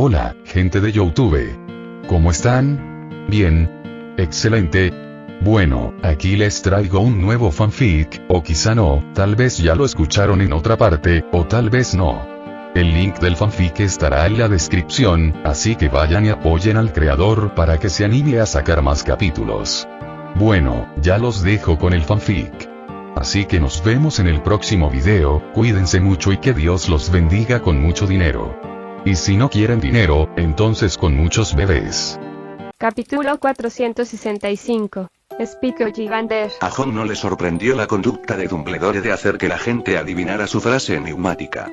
Hola, gente de YouTube. ¿Cómo están? Bien. Excelente. Bueno, aquí les traigo un nuevo fanfic, o quizá no, tal vez ya lo escucharon en otra parte, o tal vez no. El link del fanfic estará en la descripción, así que vayan y apoyen al creador para que se anime a sacar más capítulos. Bueno, ya los dejo con el fanfic. Así que nos vemos en el próximo video, cuídense mucho y que Dios los bendiga con mucho dinero. Y si no quieren dinero, entonces con muchos bebés. Capítulo 465. Speak Ollivander. A Jon no le sorprendió la conducta de Dumbledore de hacer que la gente adivinara su frase enigmática.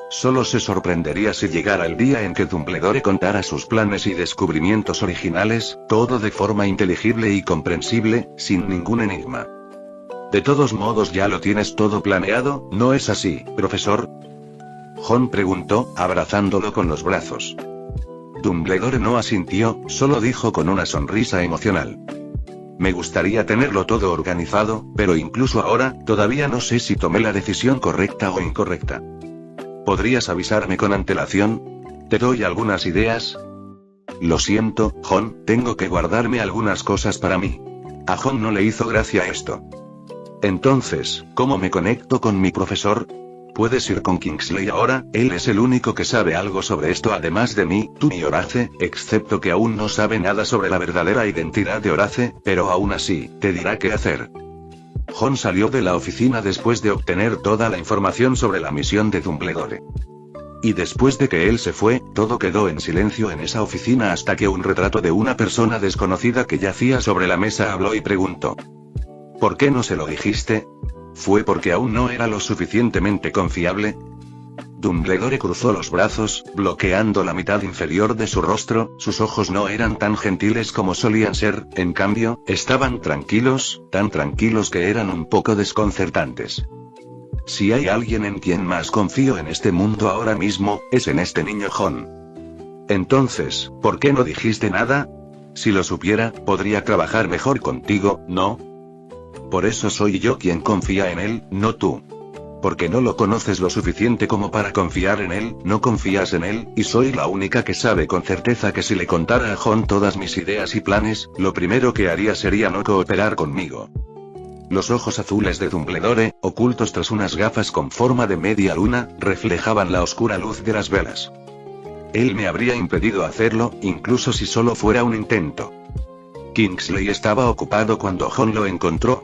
Solo se sorprendería si llegara el día en que Dumbledore contara sus planes y descubrimientos originales, todo de forma inteligible y comprensible, sin ningún enigma. De todos modos ya lo tienes todo planeado, ¿no es así, profesor? Jon preguntó, abrazándolo con los brazos. Dumbledore no asintió, solo dijo con una sonrisa emocional. Me gustaría tenerlo todo organizado, pero incluso ahora, todavía no sé si tomé la decisión correcta o incorrecta. ¿Podrías avisarme con antelación? ¿Te doy algunas ideas? Lo siento, Jon, tengo que guardarme algunas cosas para mí. A Jon no le hizo gracia esto. Entonces, ¿cómo me conecto con mi profesor? Puedes ir con Kingsley ahora, él es el único que sabe algo sobre esto además de mí, tú y Horace, excepto que aún no sabe nada sobre la verdadera identidad de Horace, pero aún así, te dirá qué hacer. Jon salió de la oficina después de obtener toda la información sobre la misión de Dumbledore. Y después de que él se fue, todo quedó en silencio en esa oficina hasta que un retrato de una persona desconocida que yacía sobre la mesa habló y preguntó. ¿Por qué no se lo dijiste? ¿Fue porque aún no era lo suficientemente confiable? Dumbledore cruzó los brazos, bloqueando la mitad inferior de su rostro, sus ojos no eran tan gentiles como solían ser, en cambio, estaban tranquilos, tan tranquilos que eran un poco desconcertantes. Si hay alguien en quien más confío en este mundo ahora mismo, es en este niño Jon. Entonces, ¿por qué no dijiste nada? Si lo supiera, podría trabajar mejor contigo, ¿no? Por eso soy yo quien confía en él, no tú. Porque no lo conoces lo suficiente como para confiar en él, no confías en él, y soy la única que sabe con certeza que si le contara a Jon todas mis ideas y planes, lo primero que haría sería no cooperar conmigo. Los ojos azules de Dumbledore, ocultos tras unas gafas con forma de media luna, reflejaban la oscura luz de las velas. Él me habría impedido hacerlo, incluso si solo fuera un intento. Kingsley estaba ocupado cuando Jon lo encontró.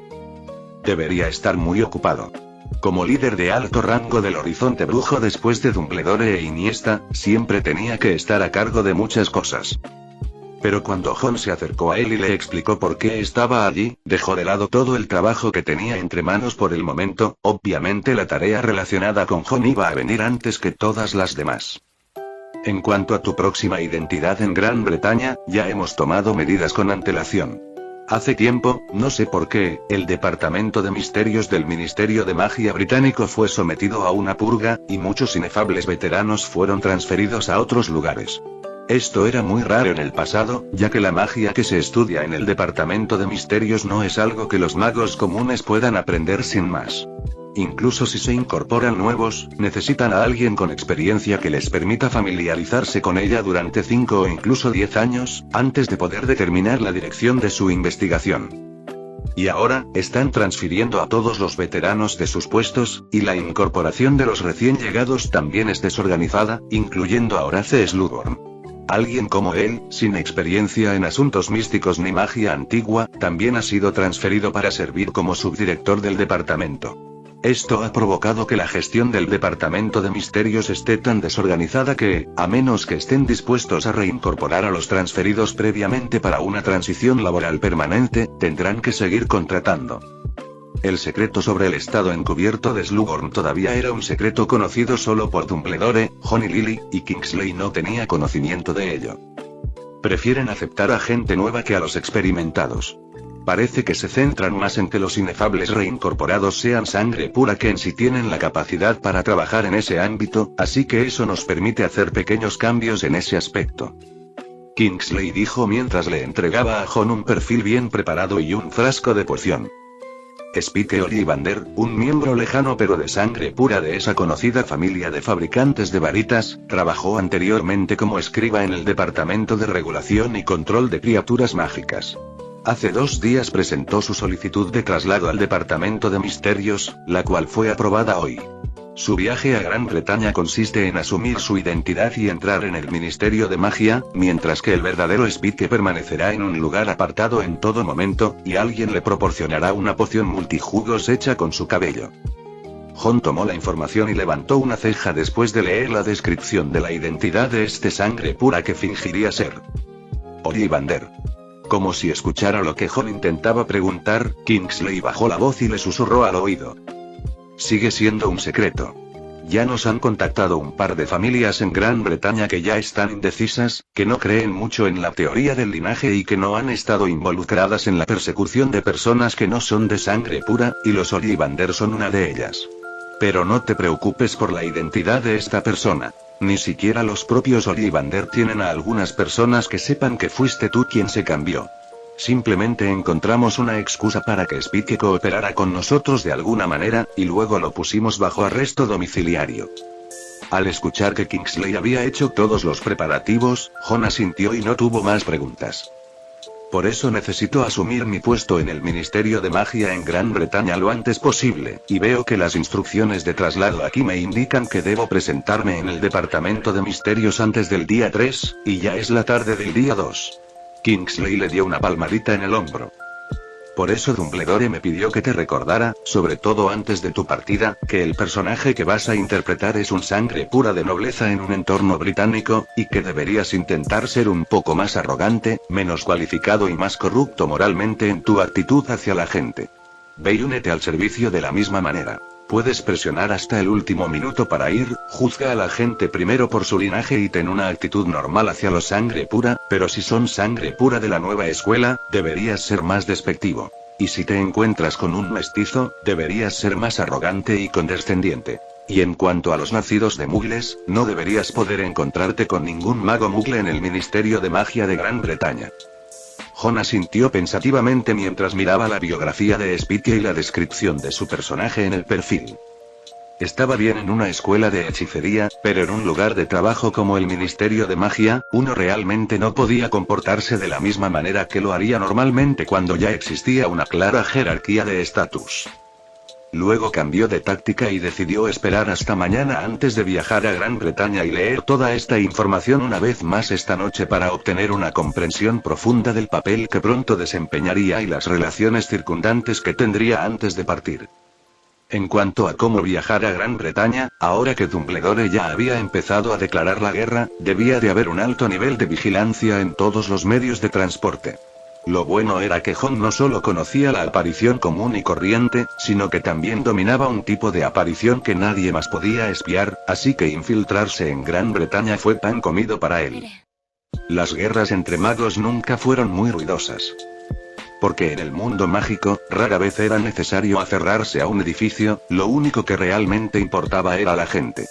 Debería estar muy ocupado. Como líder de alto rango del Horizonte Brujo después de Dumbledore e Iniesta, siempre tenía que estar a cargo de muchas cosas. Pero cuando Jon se acercó a él y le explicó por qué estaba allí, dejó de lado todo el trabajo que tenía entre manos por el momento, obviamente la tarea relacionada con Jon iba a venir antes que todas las demás. En cuanto a tu próxima identidad en Gran Bretaña, ya hemos tomado medidas con antelación. Hace tiempo, no sé por qué, el Departamento de Misterios del Ministerio de Magia británico fue sometido a una purga, y muchos inefables veteranos fueron transferidos a otros lugares. Esto era muy raro en el pasado, ya que la magia que se estudia en el Departamento de Misterios no es algo que los magos comunes puedan aprender sin más. Incluso si se incorporan nuevos, necesitan a alguien con experiencia que les permita familiarizarse con ella durante 5 o incluso 10 años, antes de poder determinar la dirección de su investigación. Y ahora, están transfiriendo a todos los veteranos de sus puestos, y la incorporación de los recién llegados también es desorganizada, incluyendo a Horace Slughorn. Alguien como él, sin experiencia en asuntos místicos ni magia antigua, también ha sido transferido para servir como subdirector del departamento. Esto ha provocado que la gestión del Departamento de Misterios esté tan desorganizada que, a menos que estén dispuestos a reincorporar a los transferidos previamente para una transición laboral permanente, tendrán que seguir contratando. El secreto sobre el estado encubierto de Slughorn todavía era un secreto conocido solo por Dumbledore, Jon y Lily, y Kingsley no tenía conocimiento de ello. Prefieren aceptar a gente nueva que a los experimentados. Parece que se centran más en que los inefables reincorporados sean sangre pura que en si tienen la capacidad para trabajar en ese ámbito, así que eso nos permite hacer pequeños cambios en ese aspecto. Kingsley dijo mientras le entregaba a Jon un perfil bien preparado y un frasco de poción. Spike Ollivander, un miembro lejano pero de sangre pura de esa conocida familia de fabricantes de varitas, trabajó anteriormente como escriba en el Departamento de Regulación y Control de Criaturas Mágicas. Hace 2 días presentó su solicitud de traslado al Departamento de Misterios, la cual fue aprobada hoy. Su viaje a Gran Bretaña consiste en asumir su identidad y entrar en el Ministerio de Magia, mientras que el verdadero Spike permanecerá en un lugar apartado en todo momento, y alguien le proporcionará una poción multijugos hecha con su cabello. Jon tomó la información y levantó una ceja después de leer la descripción de la identidad de este sangre pura que fingiría ser Ollivander. Como si escuchara lo que Jon intentaba preguntar, Kingsley bajó la voz y le susurró al oído. Sigue siendo un secreto. Ya nos han contactado un par de familias en Gran Bretaña que ya están indecisas, que no creen mucho en la teoría del linaje y que no han estado involucradas en la persecución de personas que no son de sangre pura, y los Ollivander son una de ellas. Pero no te preocupes por la identidad de esta persona. Ni siquiera los propios Ollivander tienen a algunas personas que sepan que fuiste tú quien se cambió. Simplemente encontramos una excusa para que Spike cooperara con nosotros de alguna manera, y luego lo pusimos bajo arresto domiciliario. Al escuchar que Kingsley había hecho todos los preparativos, Jon asintió y no tuvo más preguntas. Por eso necesito asumir mi puesto en el Ministerio de Magia en Gran Bretaña lo antes posible, y veo que las instrucciones de traslado aquí me indican que debo presentarme en el Departamento de Misterios antes del día 3, y ya es la tarde del día 2. Kingsley le dio una palmadita en el hombro. Por eso Dumbledore me pidió que te recordara, sobre todo antes de tu partida, que el personaje que vas a interpretar es un sangre pura de nobleza en un entorno británico, y que deberías intentar ser un poco más arrogante, menos cualificado y más corrupto moralmente en tu actitud hacia la gente. Ve y únete al servicio de la misma manera. Puedes presionar hasta el último minuto para ir, juzga a la gente primero por su linaje y ten una actitud normal hacia los sangre pura, pero si son sangre pura de la nueva escuela, deberías ser más despectivo. Y si te encuentras con un mestizo, deberías ser más arrogante y condescendiente. Y en cuanto a los nacidos de mugles, no deberías poder encontrarte con ningún mago mugle en el Ministerio de Magia de Gran Bretaña. Jon asintió pensativamente mientras miraba la biografía de Spike y la descripción de su personaje en el perfil. Estaba bien en una escuela de hechicería, pero en un lugar de trabajo como el Ministerio de Magia, uno realmente no podía comportarse de la misma manera que lo haría normalmente cuando ya existía una clara jerarquía de estatus. Luego cambió de táctica y decidió esperar hasta mañana antes de viajar a Gran Bretaña y leer toda esta información una vez más esta noche para obtener una comprensión profunda del papel que pronto desempeñaría y las relaciones circundantes que tendría antes de partir. En cuanto a cómo viajar a Gran Bretaña, ahora que Dumbledore ya había empezado a declarar la guerra, debía de haber un alto nivel de vigilancia en todos los medios de transporte. Lo bueno era que Jon no solo conocía la aparición común y corriente, sino que también dominaba un tipo de aparición que nadie más podía espiar, así que infiltrarse en Gran Bretaña fue pan comido para él. Las guerras entre magos nunca fueron muy ruidosas. Porque en el mundo mágico, rara vez era necesario aferrarse a un edificio, lo único que realmente importaba era la gente.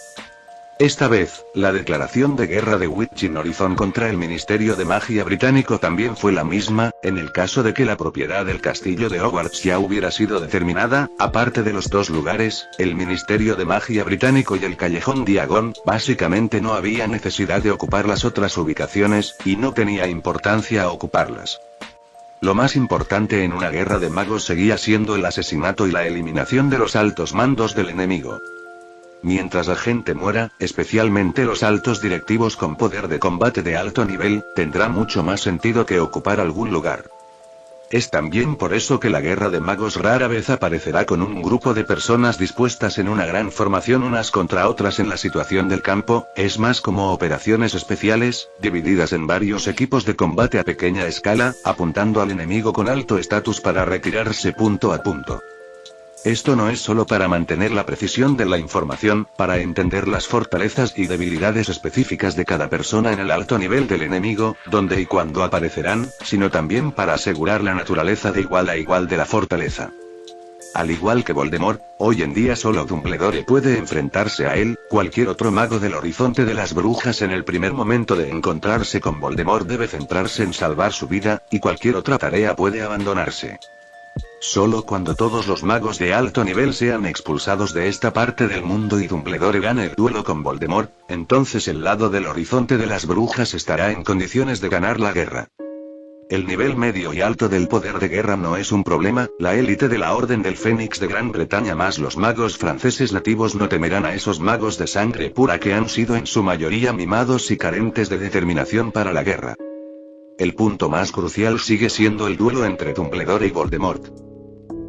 Esta vez, la declaración de guerra de Witching Horizon contra el Ministerio de Magia británico también fue la misma, en el caso de que la propiedad del castillo de Hogwarts ya hubiera sido determinada, aparte de los dos lugares, el Ministerio de Magia británico y el Callejón Diagon, básicamente no había necesidad de ocupar las otras ubicaciones, y no tenía importancia ocuparlas. Lo más importante en una guerra de magos seguía siendo el asesinato y la eliminación de los altos mandos del enemigo. Mientras la gente muera, especialmente los altos directivos con poder de combate de alto nivel, tendrá mucho más sentido que ocupar algún lugar. Es también por eso que la guerra de magos rara vez aparecerá con un grupo de personas dispuestas en una gran formación unas contra otras en la situación del campo, es más como operaciones especiales, divididas en varios equipos de combate a pequeña escala, apuntando al enemigo con alto estatus para retirarse punto a punto. Esto no es solo para mantener la precisión de la información, para entender las fortalezas y debilidades específicas de cada persona en el alto nivel del enemigo, dónde y cuándo aparecerán, sino también para asegurar la naturaleza de igual a igual de la fortaleza. Al igual que Voldemort, hoy en día solo Dumbledore puede enfrentarse a él, cualquier otro mago del horizonte de las brujas en el primer momento de encontrarse con Voldemort debe centrarse en salvar su vida, y cualquier otra tarea puede abandonarse. Solo cuando todos los magos de alto nivel sean expulsados de esta parte del mundo y Dumbledore gane el duelo con Voldemort, entonces el lado del horizonte de las brujas estará en condiciones de ganar la guerra. El nivel medio y alto del poder de guerra no es un problema, la élite de la Orden del Fénix de Gran Bretaña más los magos franceses nativos no temerán a esos magos de sangre pura que han sido en su mayoría mimados y carentes de determinación para la guerra. El punto más crucial sigue siendo el duelo entre Dumbledore y Voldemort.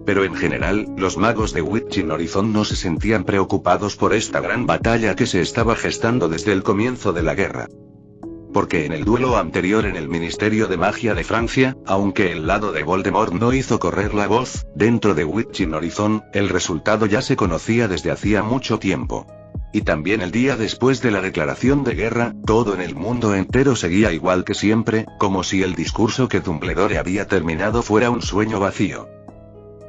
Pero en general, los magos de Witching Horizon no se sentían preocupados por esta gran batalla que se estaba gestando desde el comienzo de la guerra. Porque en el duelo anterior en el Ministerio de Magia de Francia, aunque el lado de Voldemort no hizo correr la voz, dentro de Witching Horizon, el resultado ya se conocía desde hacía mucho tiempo. Y también el día después de la declaración de guerra, todo en el mundo entero seguía igual que siempre, como si el discurso que Dumbledore había terminado fuera un sueño vacío.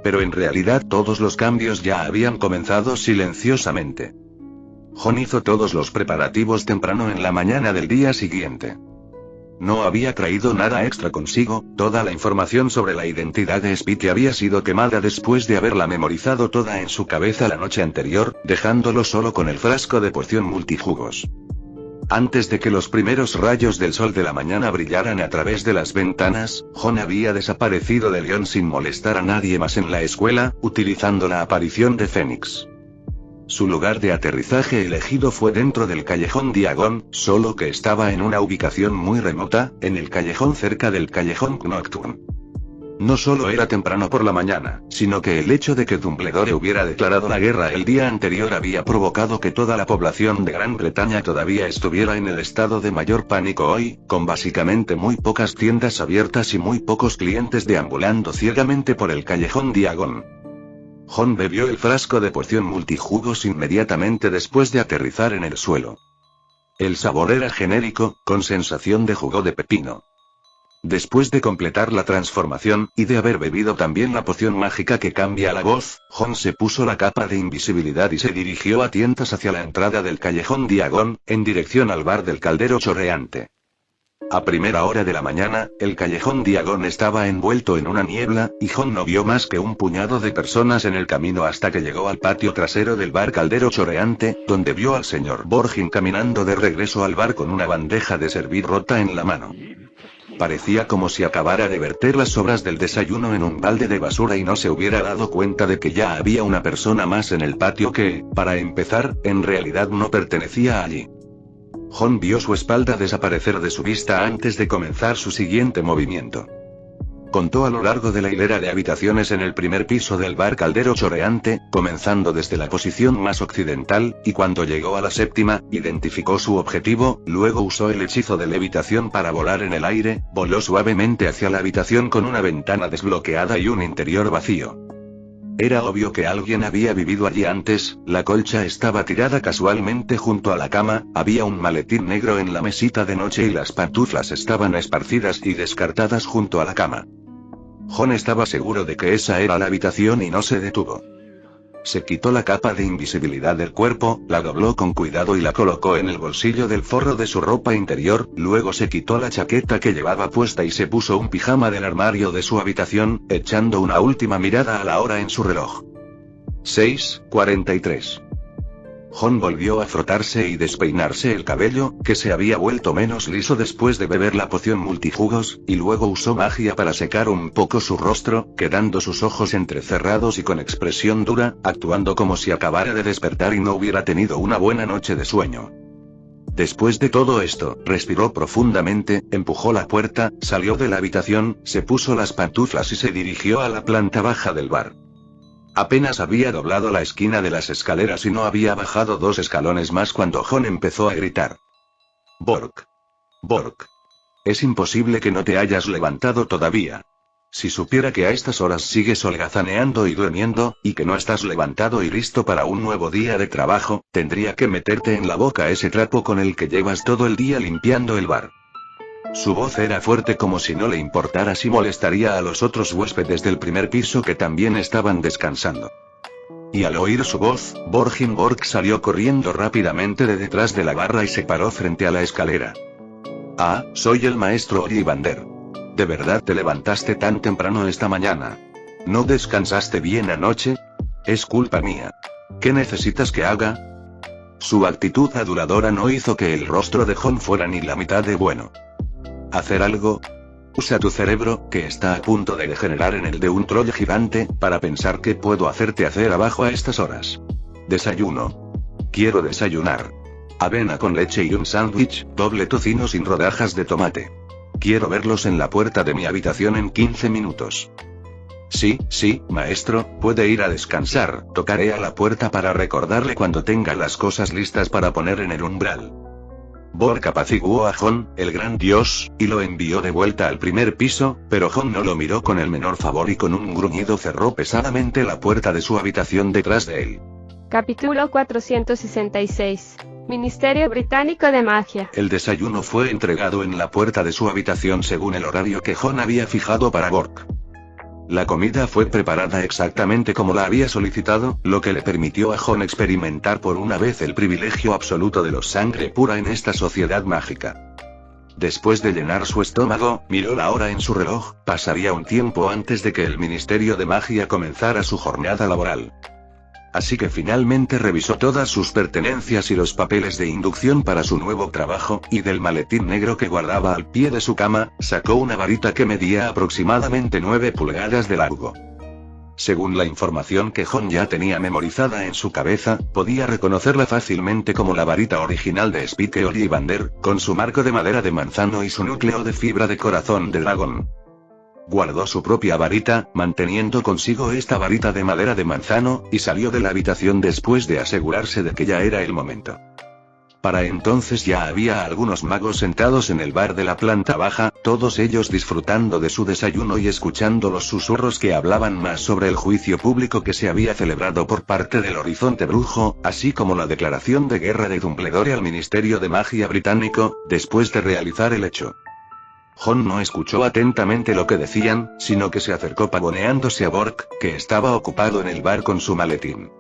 Pero en realidad todos los cambios ya habían comenzado silenciosamente. Jon hizo todos los preparativos temprano en la mañana del día siguiente. No había traído nada extra consigo, toda la información sobre la identidad de Spike había sido quemada después de haberla memorizado toda en su cabeza la noche anterior, dejándolo solo con el frasco de poción multijugos. Antes de que los primeros rayos del sol de la mañana brillaran a través de las ventanas, Jon había desaparecido de Lyon sin molestar a nadie más en la escuela, utilizando la aparición de Fénix. Su lugar de aterrizaje elegido fue dentro del callejón Diagon, solo que estaba en una ubicación muy remota, en el callejón cerca del callejón Nocturne. No solo era temprano por la mañana, sino que el hecho de que Dumbledore hubiera declarado la guerra el día anterior había provocado que toda la población de Gran Bretaña todavía estuviera en el estado de mayor pánico hoy, con básicamente muy pocas tiendas abiertas y muy pocos clientes deambulando ciegamente por el callejón Diagon. Jon bebió el frasco de poción multijugos inmediatamente después de aterrizar en el suelo. El sabor era genérico, con sensación de jugo de pepino. Después de completar la transformación, y de haber bebido también la poción mágica que cambia la voz, Jon se puso la capa de invisibilidad y se dirigió a tientas hacia la entrada del callejón Diagon, en dirección al bar del Caldero Chorreante. A primera hora de la mañana, el callejón Diagon estaba envuelto en una niebla, y Jon no vio más que un puñado de personas en el camino hasta que llegó al patio trasero del bar Caldero Chorreante, donde vio al señor Borgin caminando de regreso al bar con una bandeja de servir rota en la mano. Parecía como si acabara de verter las sobras del desayuno en un balde de basura y no se hubiera dado cuenta de que ya había una persona más en el patio que, para empezar, en realidad no pertenecía allí. Jon vio su espalda desaparecer de su vista antes de comenzar su siguiente movimiento. Contó a lo largo de la hilera de habitaciones en el primer piso del bar Caldero Chorreante, comenzando desde la posición más occidental, y cuando llegó a la séptima, identificó su objetivo, luego usó el hechizo de levitación para volar en el aire, voló suavemente hacia la habitación con una ventana desbloqueada y un interior vacío. Era obvio que alguien había vivido allí antes, la colcha estaba tirada casualmente junto a la cama, había un maletín negro en la mesita de noche y las pantuflas estaban esparcidas y descartadas junto a la cama. Jon estaba seguro de que esa era la habitación y no se detuvo. Se quitó la capa de invisibilidad del cuerpo, la dobló con cuidado y la colocó en el bolsillo del forro de su ropa interior, luego se quitó la chaqueta que llevaba puesta y se puso un pijama del armario de su habitación, echando una última mirada a la hora en su reloj. 6:43. Jon volvió a frotarse y despeinarse el cabello, que se había vuelto menos liso después de beber la poción multijugos, y luego usó magia para secar un poco su rostro, quedando sus ojos entrecerrados y con expresión dura, actuando como si acabara de despertar y no hubiera tenido una buena noche de sueño. Después de todo esto, respiró profundamente, empujó la puerta, salió de la habitación, se puso las pantuflas y se dirigió a la planta baja del bar. Apenas había doblado la esquina de las escaleras y no había bajado 2 escalones más cuando Jon empezó a gritar. «Bork. Bork. Es imposible que no te hayas levantado todavía. Si supiera que a estas horas sigues holgazaneando y durmiendo, y que no estás levantado y listo para un nuevo día de trabajo, tendría que meterte en la boca ese trapo con el que llevas todo el día limpiando el bar». Su voz era fuerte como si no le importara si molestaría a los otros huéspedes del primer piso que también estaban descansando. Y al oír su voz, Borgin Bork salió corriendo rápidamente de detrás de la barra y se paró frente a la escalera. «Ah, soy el maestro Ollivander. ¿De verdad te levantaste tan temprano esta mañana? ¿No descansaste bien anoche? Es culpa mía. ¿Qué necesitas que haga? Su actitud aduladora no hizo que el rostro de Jon fuera ni la mitad de bueno. ¿Hacer algo? Usa tu cerebro, que está a punto de degenerar en el de un troll gigante, para pensar qué puedo hacerte hacer abajo a estas horas. Desayuno. Quiero desayunar. Avena con leche y un sándwich, doble tocino sin rodajas de tomate. Quiero verlos en la puerta de mi habitación en 15 minutos. Sí, maestro, puede ir a descansar, tocaré a la puerta para recordarle cuando tenga las cosas listas para poner en el umbral. Bork apaciguó a Jon, el gran dios, y lo envió de vuelta al primer piso, pero Jon no lo miró con el menor favor y con un gruñido cerró pesadamente la puerta de su habitación detrás de él. Capítulo 466. Ministerio Británico de Magia. El desayuno fue entregado en la puerta de su habitación según el horario que Jon había fijado para Bork. La comida fue preparada exactamente como la había solicitado, lo que le permitió a Jon experimentar por una vez el privilegio absoluto de los sangre pura en esta sociedad mágica. Después de llenar su estómago, miró la hora en su reloj, pasaría un tiempo antes de que el Ministerio de Magia comenzara su jornada laboral. Así que finalmente revisó todas sus pertenencias y los papeles de inducción para su nuevo trabajo, y del maletín negro que guardaba al pie de su cama, sacó una varita que medía aproximadamente 9 pulgadas de largo. Según la información que Jon ya tenía memorizada en su cabeza, podía reconocerla fácilmente como la varita original de Spike Ollivander, con su marco de madera de manzano y su núcleo de fibra de corazón de dragón. Guardó su propia varita, manteniendo consigo esta varita de madera de manzano, y salió de la habitación después de asegurarse de que ya era el momento. Para entonces ya había algunos magos sentados en el bar de la planta baja, todos ellos disfrutando de su desayuno y escuchando los susurros que hablaban más sobre el juicio público que se había celebrado por parte del Horizonte Brujo, así como la declaración de guerra de Dumbledore al Ministerio de Magia británico, después de realizar el hecho. Jon no escuchó atentamente lo que decían, sino que se acercó pavoneándose a Bork, que estaba ocupado en el bar con su maletín.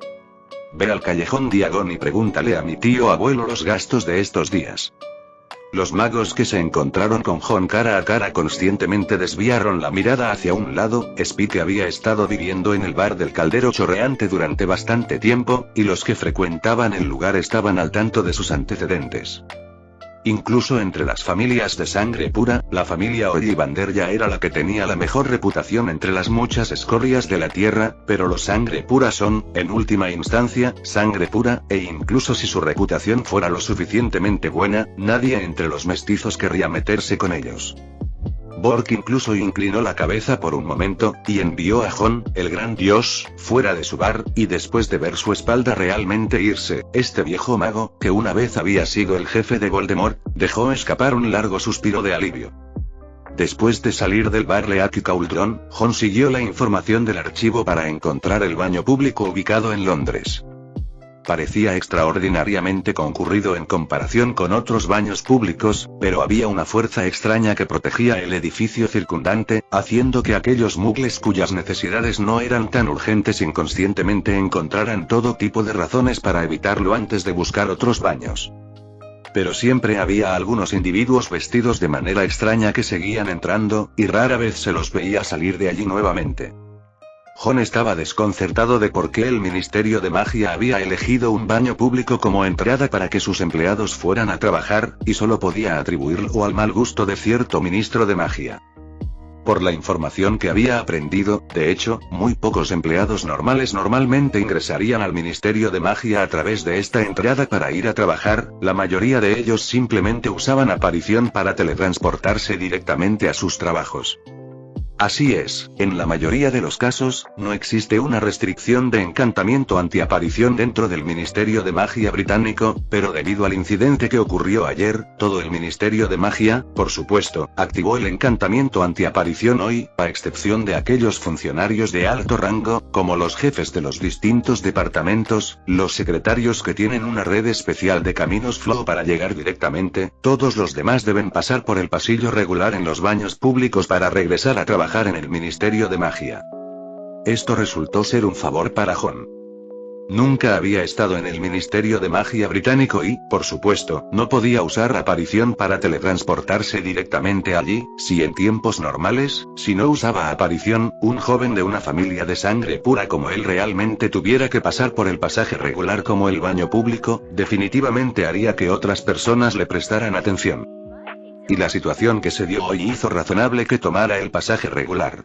Ve al callejón Diagon y pregúntale a mi tío abuelo los gastos de estos días. Los magos que se encontraron con Jon cara a cara conscientemente desviaron la mirada hacia un lado. Spike había estado viviendo en el bar del Caldero Chorreante durante bastante tiempo, y los que frecuentaban el lugar estaban al tanto de sus antecedentes. Incluso entre las familias de sangre pura, la familia Ollivander ya era la que tenía la mejor reputación entre las muchas escorias de la tierra, pero los sangre pura son, en última instancia, sangre pura, e incluso si su reputación fuera lo suficientemente buena, nadie entre los mestizos querría meterse con ellos. Bork incluso inclinó la cabeza por un momento, y envió a Jon, el gran dios, fuera de su bar, y después de ver su espalda realmente irse, este viejo mago, que una vez había sido el jefe de Voldemort, dejó escapar un largo suspiro de alivio. Después de salir del bar Leaky Cauldron, Jon siguió la información del archivo para encontrar el baño público ubicado en Londres. Parecía extraordinariamente concurrido en comparación con otros baños públicos, pero había una fuerza extraña que protegía el edificio circundante, haciendo que aquellos muggles cuyas necesidades no eran tan urgentes inconscientemente encontraran todo tipo de razones para evitarlo antes de buscar otros baños. Pero siempre había algunos individuos vestidos de manera extraña que seguían entrando, y rara vez se los veía salir de allí nuevamente. Jon estaba desconcertado de por qué el Ministerio de Magia había elegido un baño público como entrada para que sus empleados fueran a trabajar, y solo podía atribuirlo al mal gusto de cierto ministro de magia. Por la información que había aprendido, de hecho, muy pocos empleados normales normalmente ingresarían al Ministerio de Magia a través de esta entrada para ir a trabajar, la mayoría de ellos simplemente usaban aparición para teletransportarse directamente a sus trabajos. Así es, en la mayoría de los casos, no existe una restricción de encantamiento antiaparición dentro del Ministerio de Magia británico, pero debido al incidente que ocurrió ayer, todo el Ministerio de Magia, por supuesto, activó el encantamiento antiaparición hoy, a excepción de aquellos funcionarios de alto rango, como los jefes de los distintos departamentos, los secretarios que tienen una red especial de caminos flow para llegar directamente, todos los demás deben pasar por el pasillo regular en los baños públicos para regresar a trabajar en el Ministerio de Magia. Esto resultó ser un favor para Jon. Nunca había estado en el Ministerio de Magia británico y, por supuesto, no podía usar aparición para teletransportarse directamente allí, si en tiempos normales, si no usaba aparición, un joven de una familia de sangre pura como él realmente tuviera que pasar por el pasaje regular como el baño público, definitivamente haría que otras personas le prestaran atención. Y la situación que se dio hoy hizo razonable que tomara el pasaje regular.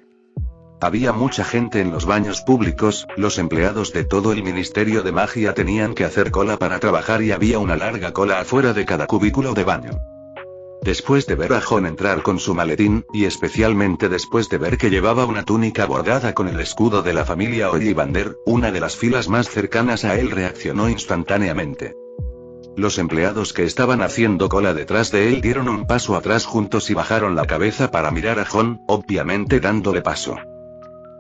Había mucha gente en los baños públicos, los empleados de todo el Ministerio de Magia tenían que hacer cola para trabajar y había una larga cola afuera de cada cubículo de baño. Después de ver a Jon entrar con su maletín, y especialmente después de ver que llevaba una túnica bordada con el escudo de la familia Ollivander, una de las filas más cercanas a él reaccionó instantáneamente. Los empleados que estaban haciendo cola detrás de él dieron un paso atrás juntos y bajaron la cabeza para mirar a Jon, obviamente dándole paso.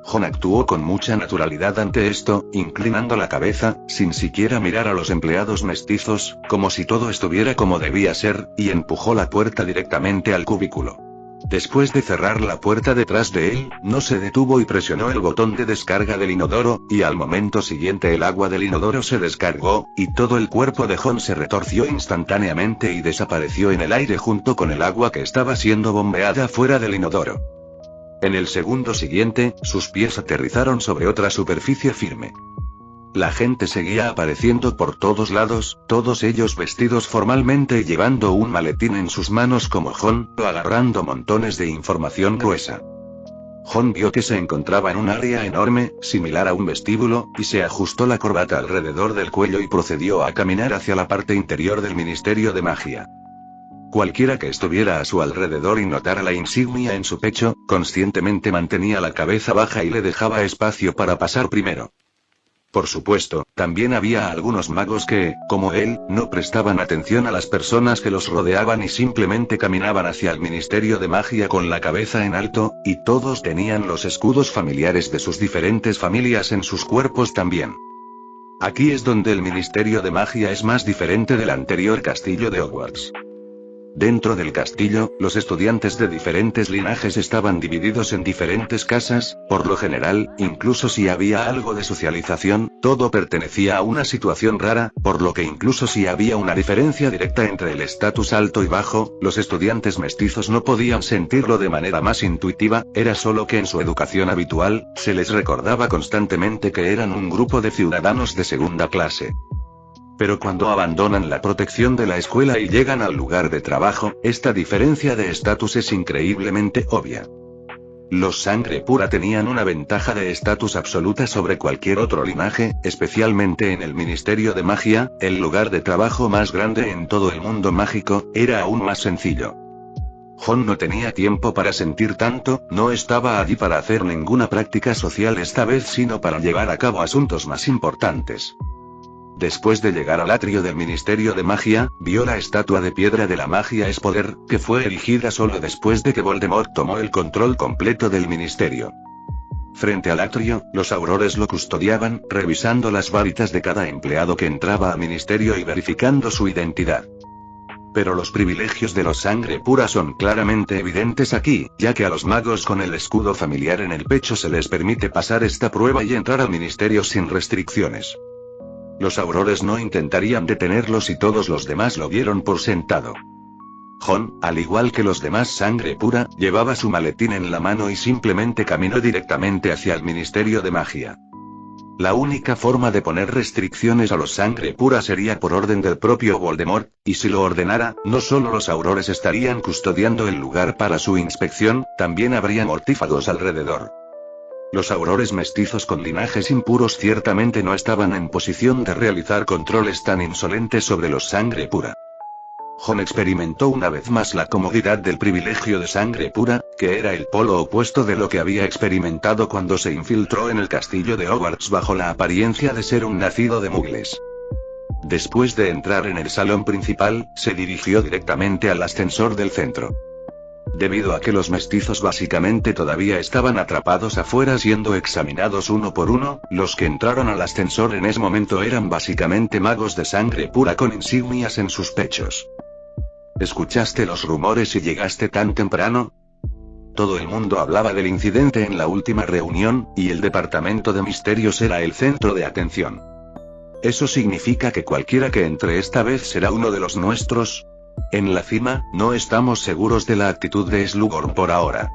Jon actuó con mucha naturalidad ante esto, inclinando la cabeza, sin siquiera mirar a los empleados mestizos, como si todo estuviera como debía ser, y empujó la puerta directamente al cubículo. Después de cerrar la puerta detrás de él, no se detuvo y presionó el botón de descarga del inodoro, y al momento siguiente el agua del inodoro se descargó, y todo el cuerpo de Jon se retorció instantáneamente y desapareció en el aire junto con el agua que estaba siendo bombeada fuera del inodoro. En el segundo siguiente, sus pies aterrizaron sobre otra superficie firme. La gente seguía apareciendo por todos lados, todos ellos vestidos formalmente y llevando un maletín en sus manos como Jon, o agarrando montones de información gruesa. Jon vio que se encontraba en un área enorme, similar a un vestíbulo, y se ajustó la corbata alrededor del cuello y procedió a caminar hacia la parte interior del Ministerio de Magia. Cualquiera que estuviera a su alrededor y notara la insignia en su pecho, conscientemente mantenía la cabeza baja y le dejaba espacio para pasar primero. Por supuesto, también había algunos magos que, como él, no prestaban atención a las personas que los rodeaban y simplemente caminaban hacia el Ministerio de Magia con la cabeza en alto, y todos tenían los escudos familiares de sus diferentes familias en sus cuerpos también. Aquí es donde el Ministerio de Magia es más diferente del anterior castillo de Hogwarts. Dentro del castillo, los estudiantes de diferentes linajes estaban divididos en diferentes casas, por lo general, incluso si había algo de socialización, todo pertenecía a una situación rara, por lo que incluso si había una diferencia directa entre el estatus alto y bajo, los estudiantes mestizos no podían sentirlo de manera más intuitiva, era solo que en su educación habitual, se les recordaba constantemente que eran un grupo de ciudadanos de segunda clase. Pero cuando abandonan la protección de la escuela y llegan al lugar de trabajo, esta diferencia de estatus es increíblemente obvia. Los sangre pura tenían una ventaja de estatus absoluta sobre cualquier otro linaje, especialmente en el Ministerio de Magia, el lugar de trabajo más grande en todo el mundo mágico, era aún más sencillo. Jon no tenía tiempo para sentir tanto, no estaba allí para hacer ninguna práctica social esta vez sino para llevar a cabo asuntos más importantes. Después de llegar al atrio del Ministerio de Magia, vio la estatua de piedra de la magia es poder, que fue erigida solo después de que Voldemort tomó el control completo del ministerio. Frente al atrio, los aurores lo custodiaban, revisando las varitas de cada empleado que entraba al ministerio y verificando su identidad. Pero los privilegios de los sangre pura son claramente evidentes aquí, ya que a los magos con el escudo familiar en el pecho se les permite pasar esta prueba y entrar al ministerio sin restricciones. Los aurores no intentarían detenerlos y todos los demás lo dieron por sentado. Jon, al igual que los demás sangre pura, llevaba su maletín en la mano y simplemente caminó directamente hacia el Ministerio de Magia. La única forma de poner restricciones a los sangre pura sería por orden del propio Voldemort, y si lo ordenara, no solo los aurores estarían custodiando el lugar para su inspección, también habría mortífagos alrededor. Los aurores mestizos con linajes impuros ciertamente no estaban en posición de realizar controles tan insolentes sobre los sangre pura. Jon experimentó una vez más la comodidad del privilegio de sangre pura, que era el polo opuesto de lo que había experimentado cuando se infiltró en el castillo de Hogwarts bajo la apariencia de ser un nacido de mugles. Después de entrar en el salón principal, se dirigió directamente al ascensor del centro. Debido a que los mestizos básicamente todavía estaban atrapados afuera siendo examinados uno por uno, los que entraron al ascensor en ese momento eran básicamente magos de sangre pura con insignias en sus pechos. ¿Escuchaste los rumores y llegaste tan temprano? Todo el mundo hablaba del incidente en la última reunión, y el departamento de misterios era el centro de atención. ¿Eso significa que cualquiera que entre esta vez será uno de los nuestros? En la cima, no estamos seguros de la actitud de Slughorn por ahora.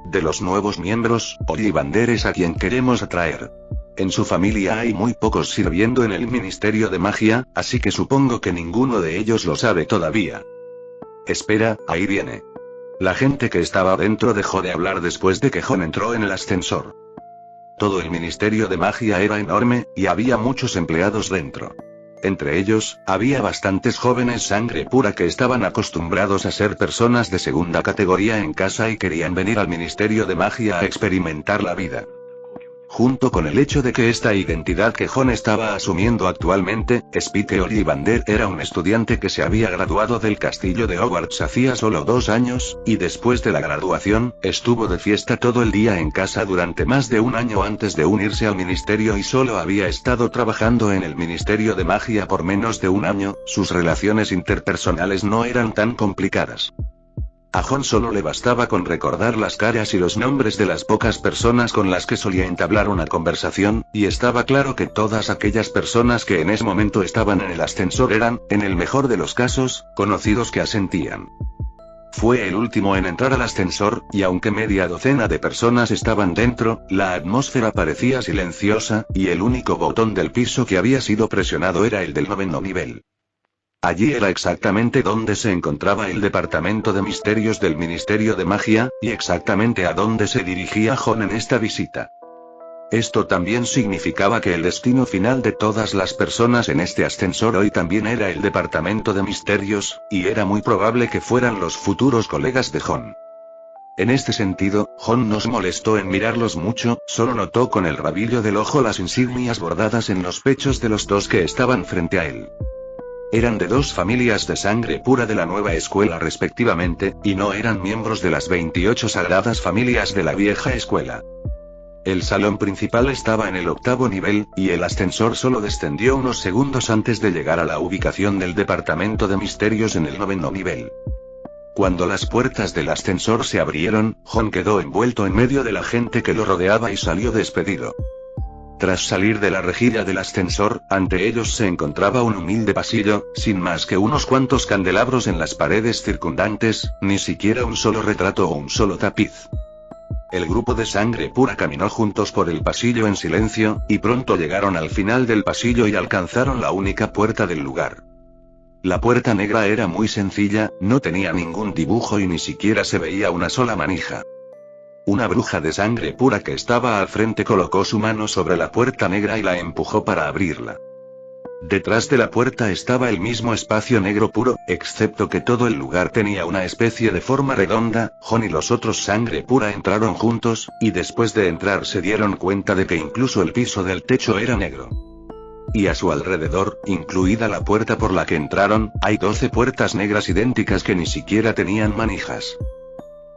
De los nuevos miembros, Ollivander es a quien queremos atraer. En su familia hay muy pocos sirviendo en el Ministerio de Magia, así que supongo que ninguno de ellos lo sabe todavía. Espera, ahí viene. La gente que estaba dentro dejó de hablar después de que Jon entró en el ascensor. Todo el Ministerio de Magia era enorme, y había muchos empleados dentro. Entre ellos, había bastantes jóvenes sangre pura que estaban acostumbrados a ser personas de segunda categoría en casa y querían venir al Ministerio de Magia a experimentar la vida. Junto con el hecho de que esta identidad que Jon estaba asumiendo actualmente, Spike Ollivander era un estudiante que se había graduado del castillo de Hogwarts hacía solo 2 años, y después de la graduación, estuvo de fiesta todo el día en casa durante más de un año antes de unirse al ministerio y solo había estado trabajando en el Ministerio de Magia por menos de un año. Sus relaciones interpersonales no eran tan complicadas. A Jon solo le bastaba con recordar las caras y los nombres de las pocas personas con las que solía entablar una conversación, y estaba claro que todas aquellas personas que en ese momento estaban en el ascensor eran, en el mejor de los casos, conocidos que asentían. Fue el último en entrar al ascensor, y aunque media docena de personas estaban dentro, la atmósfera parecía silenciosa, y el único botón del piso que había sido presionado era el del 9º nivel. Allí era exactamente donde se encontraba el Departamento de Misterios del Ministerio de Magia, y exactamente a donde se dirigía Jon en esta visita. Esto también significaba que el destino final de todas las personas en este ascensor hoy también era el Departamento de Misterios, y era muy probable que fueran los futuros colegas de Jon. En este sentido, Jon no se molestó en mirarlos mucho, solo notó con el rabillo del ojo las insignias bordadas en los pechos de los dos que estaban frente a él. Eran de 2 familias de sangre pura de la nueva escuela respectivamente, y no eran miembros de las 28 sagradas familias de la vieja escuela. El salón principal estaba en el 8º nivel, y el ascensor solo descendió unos segundos antes de llegar a la ubicación del Departamento de Misterios en el 9º nivel. Cuando las puertas del ascensor se abrieron, Jon quedó envuelto en medio de la gente que lo rodeaba y salió despedido. Tras salir de la rejilla del ascensor, ante ellos se encontraba un humilde pasillo, sin más que unos cuantos candelabros en las paredes circundantes, ni siquiera un solo retrato o un solo tapiz. El grupo de sangre pura caminó juntos por el pasillo en silencio, y pronto llegaron al final del pasillo y alcanzaron la única puerta del lugar. La puerta negra era muy sencilla, no tenía ningún dibujo y ni siquiera se veía una sola manija. Una bruja de sangre pura que estaba al frente colocó su mano sobre la puerta negra y la empujó para abrirla. Detrás de la puerta estaba el mismo espacio negro puro, excepto que todo el lugar tenía una especie de forma redonda. Jon y los otros sangre pura entraron juntos, y después de entrar se dieron cuenta de que incluso el piso del techo era negro. Y a su alrededor, incluida la puerta por la que entraron, hay 12 puertas negras idénticas que ni siquiera tenían manijas.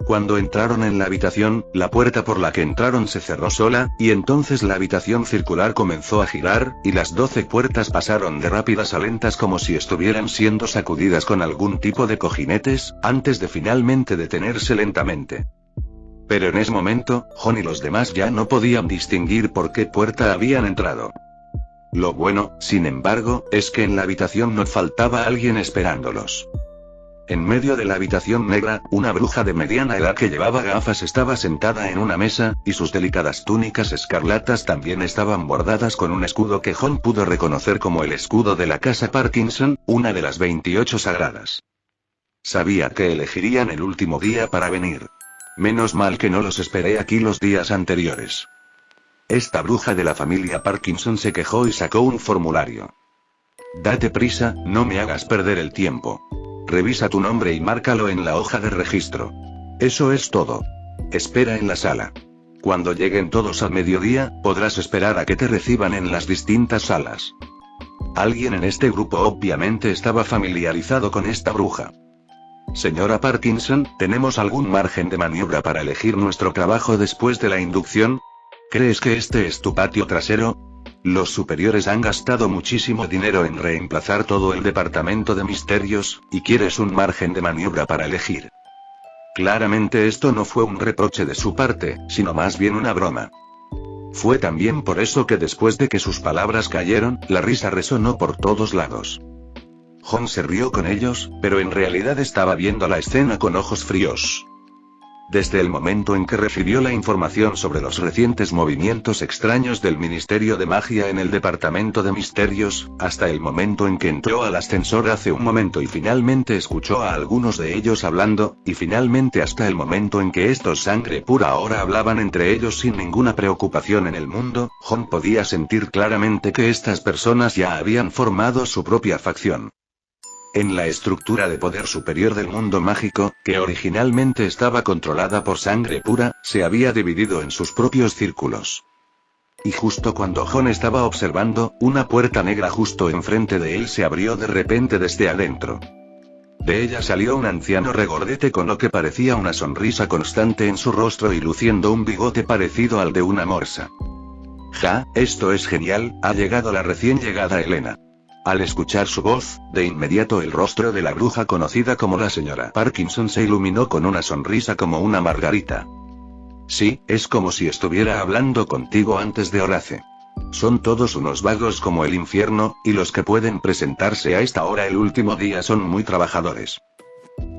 Cuando entraron en la habitación, la puerta por la que entraron se cerró sola, y entonces la habitación circular comenzó a girar, y las 12 puertas pasaron de rápidas a lentas como si estuvieran siendo sacudidas con algún tipo de cojinetes, antes de finalmente detenerse lentamente. Pero en ese momento, Jon y los demás ya no podían distinguir por qué puerta habían entrado. Lo bueno, sin embargo, es que en la habitación no faltaba alguien esperándolos. En medio de la habitación negra, una bruja de mediana edad que llevaba gafas estaba sentada en una mesa, y sus delicadas túnicas escarlatas también estaban bordadas con un escudo que Jon pudo reconocer como el escudo de la casa Parkinson, una de las 28 sagradas. Sabía que elegirían el último día para venir. Menos mal que no los esperé aquí los días anteriores. Esta bruja de la familia Parkinson se quejó y sacó un formulario. Date prisa, no me hagas perder el tiempo. Revisa tu nombre y márcalo en la hoja de registro. Eso es todo. Espera en la sala. Cuando lleguen todos al mediodía, podrás esperar a que te reciban en las distintas salas. Alguien en este grupo obviamente estaba familiarizado con esta bruja. Señora Parkinson, ¿tenemos algún margen de maniobra para elegir nuestro trabajo después de la inducción? ¿Crees que este es tu patio trasero? Los superiores han gastado muchísimo dinero en reemplazar todo el departamento de misterios, y quieres un margen de maniobra para elegir. Claramente esto no fue un reproche de su parte, sino más bien una broma. Fue también por eso que después de que sus palabras cayeron, la risa resonó por todos lados. Jon se rió con ellos, pero en realidad estaba viendo la escena con ojos fríos. Desde el momento en que recibió la información sobre los recientes movimientos extraños del Ministerio de Magia en el Departamento de Misterios, hasta el momento en que entró al ascensor hace un momento y finalmente escuchó a algunos de ellos hablando, y finalmente hasta el momento en que estos sangre pura ahora hablaban entre ellos sin ninguna preocupación en el mundo, Jon podía sentir claramente que estas personas ya habían formado su propia facción. En la estructura de poder superior del mundo mágico, que originalmente estaba controlada por sangre pura, se había dividido en sus propios círculos. Y justo cuando Jon estaba observando, una puerta negra justo enfrente de él se abrió de repente desde adentro. De ella salió un anciano regordete con lo que parecía una sonrisa constante en su rostro y luciendo un bigote parecido al de una morsa. Ja, esto es genial, ha llegado la recién llegada Elena. Al escuchar su voz, de inmediato el rostro de la bruja conocida como la señora Parkinson se iluminó con una sonrisa como una margarita. Sí, es como si estuviera hablando contigo antes de Horace. Son todos unos vagos como el infierno, y los que pueden presentarse a esta hora el último día son muy trabajadores.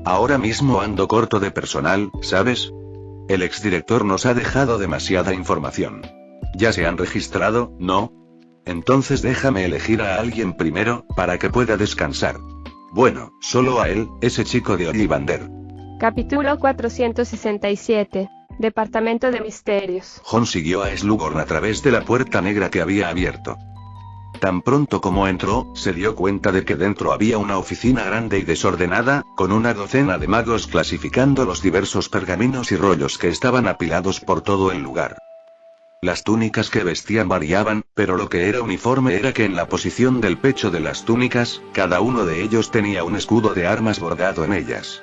Ahora mismo ando corto de personal, ¿sabes? El exdirector nos ha dejado demasiada información. ¿Ya se han registrado, no? Entonces déjame elegir a alguien primero, para que pueda descansar. Bueno, solo a él, ese chico de Ollivander. Capítulo 467. Departamento de Misterios. Jon siguió a Slughorn a través de la puerta negra que había abierto. Tan pronto como entró, se dio cuenta de que dentro había una oficina grande y desordenada, con una docena de magos clasificando los diversos pergaminos y rollos que estaban apilados por todo el lugar. Las túnicas que vestían variaban, pero lo que era uniforme era que en la posición del pecho de las túnicas, cada uno de ellos tenía un escudo de armas bordado en ellas.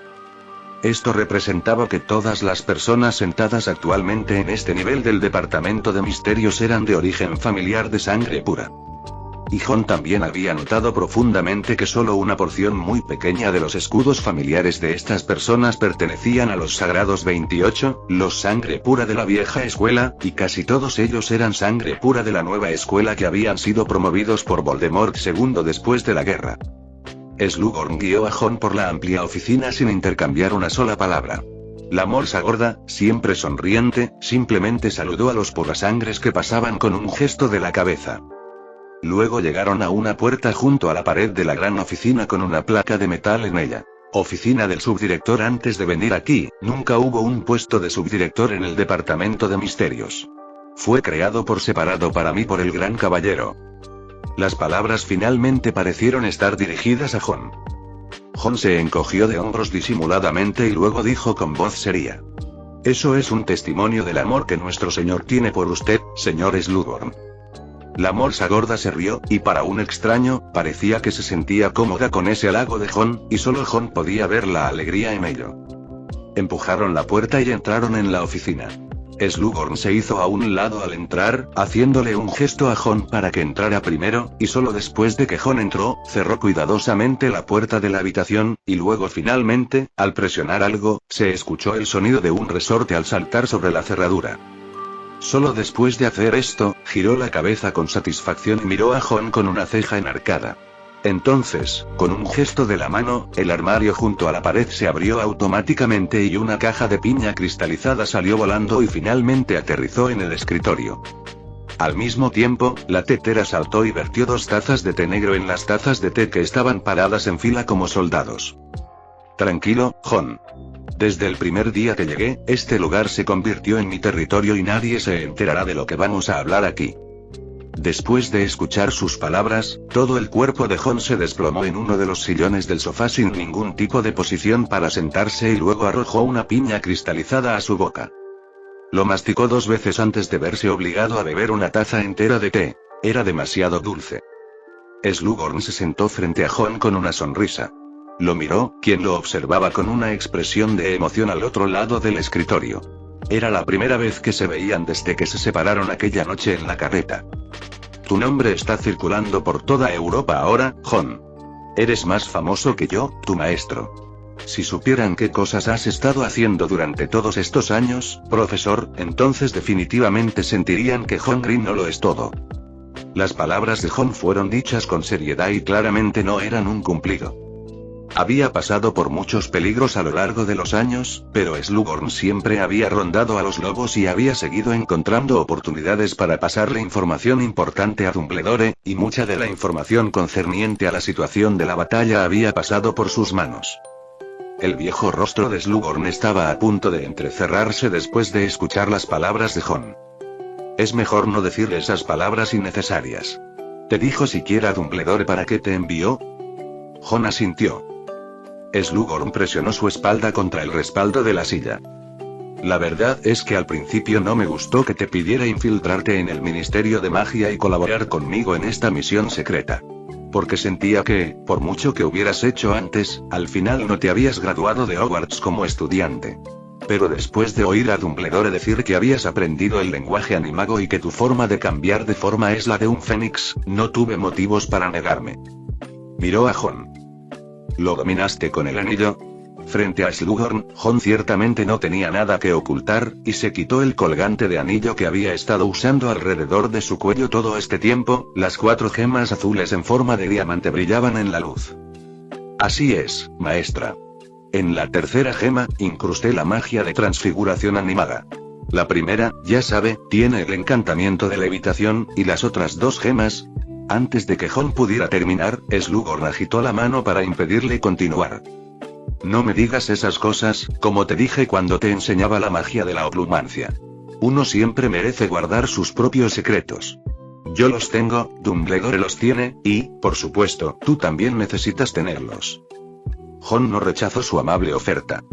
Esto representaba que todas las personas sentadas actualmente en este nivel del Departamento de Misterios eran de origen familiar de sangre pura. Y Jon también había notado profundamente que solo una porción muy pequeña de los escudos familiares de estas personas pertenecían a los Sagrados 28, los sangre pura de la vieja escuela, y casi todos ellos eran sangre pura de la nueva escuela que habían sido promovidos por Voldemort II después de la guerra. Slughorn guió a Jon por la amplia oficina sin intercambiar una sola palabra. La morsa gorda, siempre sonriente, simplemente saludó a los purasangres que pasaban con un gesto de la cabeza. Luego llegaron a una puerta junto a la pared de la gran oficina con una placa de metal en ella. Oficina del subdirector. Antes de venir aquí, nunca hubo un puesto de subdirector en el Departamento de Misterios. Fue creado por separado para mí por el Gran Caballero. Las palabras finalmente parecieron estar dirigidas a Jon. Jon se encogió de hombros disimuladamente y luego dijo con voz seria: Eso es un testimonio del amor que nuestro señor tiene por usted, señor Slughorn. La morsa gorda se rió, y para un extraño, parecía que se sentía cómoda con ese halago de Jon, y solo Jon podía ver la alegría en ello. Empujaron la puerta y entraron en la oficina. Slughorn se hizo a un lado al entrar, haciéndole un gesto a Jon para que entrara primero, y solo después de que Jon entró, cerró cuidadosamente la puerta de la habitación, y luego finalmente, al presionar algo, se escuchó el sonido de un resorte al saltar sobre la cerradura. Solo después de hacer esto, giró la cabeza con satisfacción y miró a Jon con una ceja enarcada. Entonces, con un gesto de la mano, el armario junto a la pared se abrió automáticamente y una caja de piña cristalizada salió volando y finalmente aterrizó en el escritorio. Al mismo tiempo, la tetera saltó y vertió 2 tazas de té negro en las tazas de té que estaban paradas en fila como soldados. Tranquilo, Jon. Desde el primer día que llegué, este lugar se convirtió en mi territorio y nadie se enterará de lo que vamos a hablar aquí. Después de escuchar sus palabras, todo el cuerpo de Jon se desplomó en uno de los sillones del sofá sin ningún tipo de posición para sentarse y luego arrojó una piña cristalizada a su boca. Lo masticó 2 veces antes de verse obligado a beber una taza entera de té. Era demasiado dulce. Slughorn se sentó frente a Jon con una sonrisa. Lo miró, quien lo observaba con una expresión de emoción al otro lado del escritorio. Era la primera vez que se veían desde que se separaron aquella noche en la carreta. Tu nombre está circulando por toda Europa ahora, Jon. Eres más famoso que yo, tu maestro. Si supieran qué cosas has estado haciendo durante todos estos años, profesor, entonces definitivamente sentirían que John Green no lo es todo. Las palabras de John fueron dichas con seriedad y claramente no eran un cumplido. Había pasado por muchos peligros a lo largo de los años, pero Slughorn siempre había rondado a los lobos y había seguido encontrando oportunidades para pasarle información importante a Dumbledore, y mucha de la información concerniente a la situación de la batalla había pasado por sus manos. El viejo rostro de Slughorn estaba a punto de entrecerrarse después de escuchar las palabras de John. Es mejor no decir esas palabras innecesarias. ¿Te dijo siquiera Dumbledore para qué te envió? John asintió. Slughorn presionó su espalda contra el respaldo de la silla. La verdad es que al principio no me gustó que te pidiera infiltrarte en el Ministerio de Magia y colaborar conmigo en esta misión secreta. Porque sentía que, por mucho que hubieras hecho antes, al final no te habías graduado de Hogwarts como estudiante. Pero después de oír a Dumbledore decir que habías aprendido el lenguaje animago y que tu forma de cambiar de forma es la de un fénix, no tuve motivos para negarme. Miró a John. ¿Lo dominaste con el anillo? Frente a Slughorn, John ciertamente no tenía nada que ocultar, y se quitó el colgante de anillo que había estado usando alrededor de su cuello todo este tiempo. Las 4 gemas azules en forma de diamante brillaban en la luz. Así es, maestra. En la tercera gema, incrusté la magia de transfiguración animada. La primera, ya sabe, tiene el encantamiento de levitación, y las otras 2 gemas... Antes de que John pudiera terminar, Slughorn agitó la mano para impedirle continuar. No me digas esas cosas, como te dije cuando te enseñaba la magia de la oclumancia. Uno siempre merece guardar sus propios secretos. Yo los tengo, Dumbledore los tiene, y, por supuesto, tú también necesitas tenerlos. John no rechazó su amable oferta.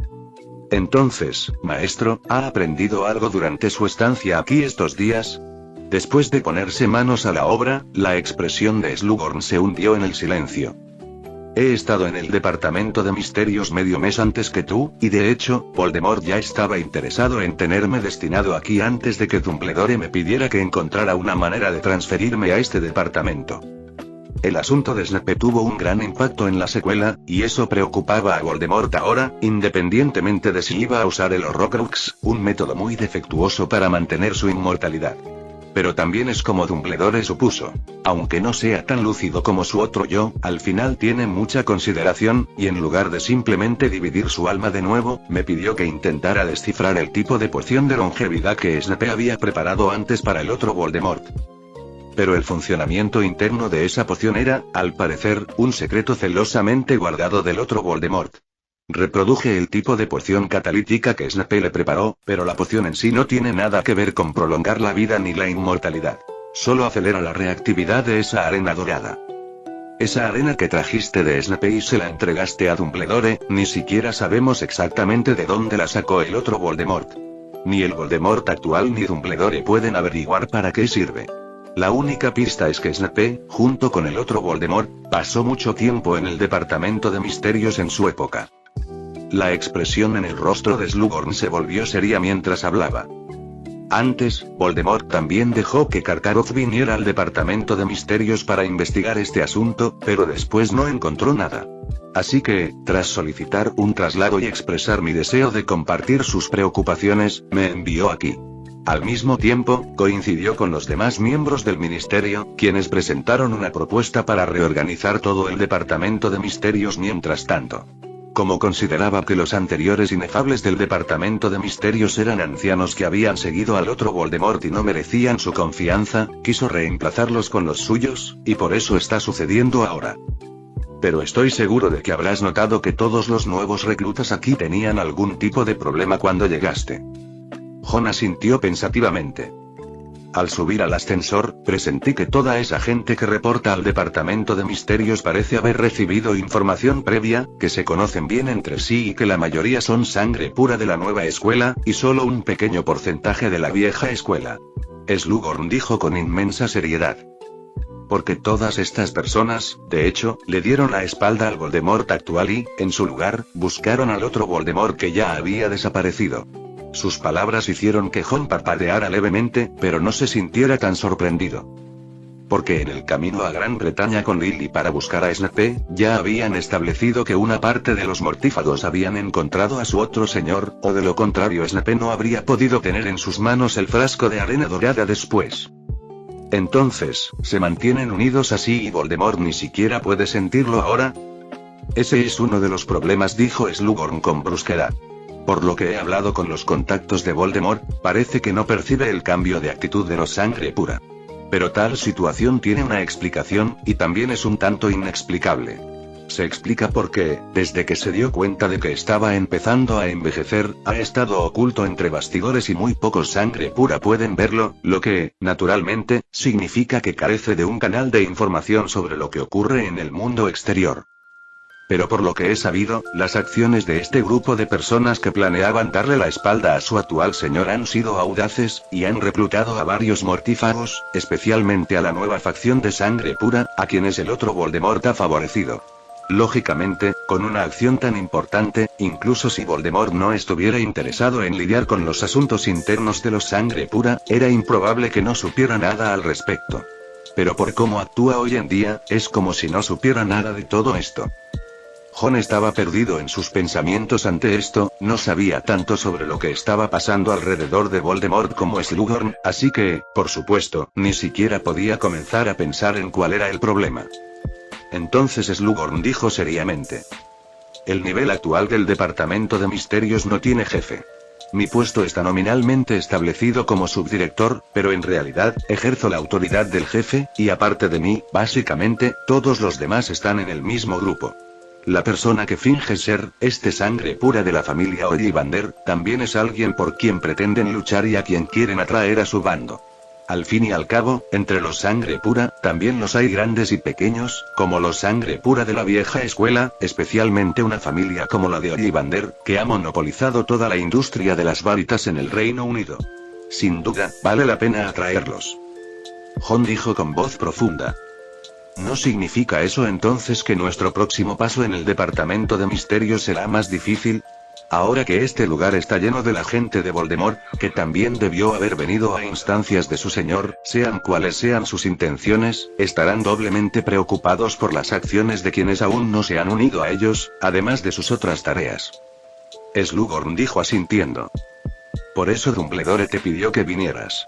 Entonces, maestro, ¿ha aprendido algo durante su estancia aquí estos días? Después de ponerse manos a la obra, la expresión de Slughorn se hundió en el silencio. He estado en el departamento de misterios medio mes antes que tú, y de hecho, Voldemort ya estaba interesado en tenerme destinado aquí antes de que Dumbledore me pidiera que encontrara una manera de transferirme a este departamento. El asunto de Snape tuvo un gran impacto en la secuela, y eso preocupaba a Voldemort ahora, independientemente de si iba a usar el Horrocrux, un método muy defectuoso para mantener su inmortalidad. Pero también es como Dumbledore supuso. Aunque no sea tan lúcido como su otro yo, al final tiene mucha consideración, y en lugar de simplemente dividir su alma de nuevo, me pidió que intentara descifrar el tipo de poción de longevidad que Snape había preparado antes para el otro Voldemort. Pero el funcionamiento interno de esa poción era, al parecer, un secreto celosamente guardado del otro Voldemort. Reproduje el tipo de poción catalítica que Snape le preparó, pero la poción en sí no tiene nada que ver con prolongar la vida ni la inmortalidad. Solo acelera la reactividad de esa arena dorada. Esa arena que trajiste de Snape y se la entregaste a Dumbledore, ni siquiera sabemos exactamente de dónde la sacó el otro Voldemort. Ni el Voldemort actual ni Dumbledore pueden averiguar para qué sirve. La única pista es que Snape, junto con el otro Voldemort, pasó mucho tiempo en el departamento de misterios en su época. La expresión en el rostro de Slughorn se volvió seria mientras hablaba. Antes, Voldemort también dejó que Karkaroff viniera al departamento de misterios para investigar este asunto, pero después no encontró nada. Así que, tras solicitar un traslado y expresar mi deseo de compartir sus preocupaciones, me envió aquí. Al mismo tiempo, coincidió con los demás miembros del ministerio, quienes presentaron una propuesta para reorganizar todo el departamento de misterios mientras tanto. Como consideraba que los anteriores inefables del departamento de misterios eran ancianos que habían seguido al otro Voldemort y no merecían su confianza, quiso reemplazarlos con los suyos, y por eso está sucediendo ahora. Pero estoy seguro de que habrás notado que todos los nuevos reclutas aquí tenían algún tipo de problema cuando llegaste. John asintió pensativamente. Al subir al ascensor, presentí que toda esa gente que reporta al departamento de misterios parece haber recibido información previa, que se conocen bien entre sí y que la mayoría son sangre pura de la nueva escuela, y solo un pequeño porcentaje de la vieja escuela. Slughorn dijo con inmensa seriedad. Porque todas estas personas, de hecho, le dieron la espalda al Voldemort actual y, en su lugar, buscaron al otro Voldemort que ya había desaparecido. Sus palabras hicieron que John parpadeara levemente, pero no se sintiera tan sorprendido. Porque en el camino a Gran Bretaña con Lily para buscar a Snape, ya habían establecido que una parte de los mortífagos habían encontrado a su otro señor, o de lo contrario Snape no habría podido tener en sus manos el frasco de arena dorada después. Entonces, ¿se mantienen unidos así y Voldemort ni siquiera puede sentirlo ahora? Ese es uno de los problemas, dijo Slughorn con brusquedad. Por lo que he hablado con los contactos de Voldemort, parece que no percibe el cambio de actitud de los sangre pura. Pero tal situación tiene una explicación, y también es un tanto inexplicable. Se explica porque, desde que se dio cuenta de que estaba empezando a envejecer, ha estado oculto entre bastidores y muy pocos sangre pura pueden verlo, lo que, naturalmente, significa que carece de un canal de información sobre lo que ocurre en el mundo exterior. Pero por lo que he sabido, las acciones de este grupo de personas que planeaban darle la espalda a su actual señor han sido audaces, y han reclutado a varios mortífagos, especialmente a la nueva facción de sangre pura, a quienes el otro Voldemort ha favorecido. Lógicamente, con una acción tan importante, incluso si Voldemort no estuviera interesado en lidiar con los asuntos internos de los sangre pura, era improbable que no supiera nada al respecto. Pero por cómo actúa hoy en día, es como si no supiera nada de todo esto. Jon estaba perdido en sus pensamientos ante esto, no sabía tanto sobre lo que estaba pasando alrededor de Voldemort como Slughorn, así que, por supuesto, ni siquiera podía comenzar a pensar en cuál era el problema. Entonces Slughorn dijo seriamente: el nivel actual del Departamento de Misterios no tiene jefe. Mi puesto está nominalmente establecido como subdirector, pero en realidad, ejerzo la autoridad del jefe, y aparte de mí, básicamente, todos los demás están en el mismo grupo. La persona que finge ser, este sangre pura de la familia Ollivander, también es alguien por quien pretenden luchar y a quien quieren atraer a su bando. Al fin y al cabo, entre los sangre pura, también los hay grandes y pequeños, como los sangre pura de la vieja escuela, especialmente una familia como la de Ollivander, que ha monopolizado toda la industria de las varitas en el Reino Unido. Sin duda, vale la pena atraerlos. Jon dijo con voz profunda. ¿No significa eso entonces que nuestro próximo paso en el Departamento de Misterios será más difícil? Ahora que este lugar está lleno de la gente de Voldemort, que también debió haber venido a instancias de su señor, sean cuales sean sus intenciones, estarán doblemente preocupados por las acciones de quienes aún no se han unido a ellos, además de sus otras tareas. Slughorn dijo asintiendo. Por eso Dumbledore te pidió que vinieras.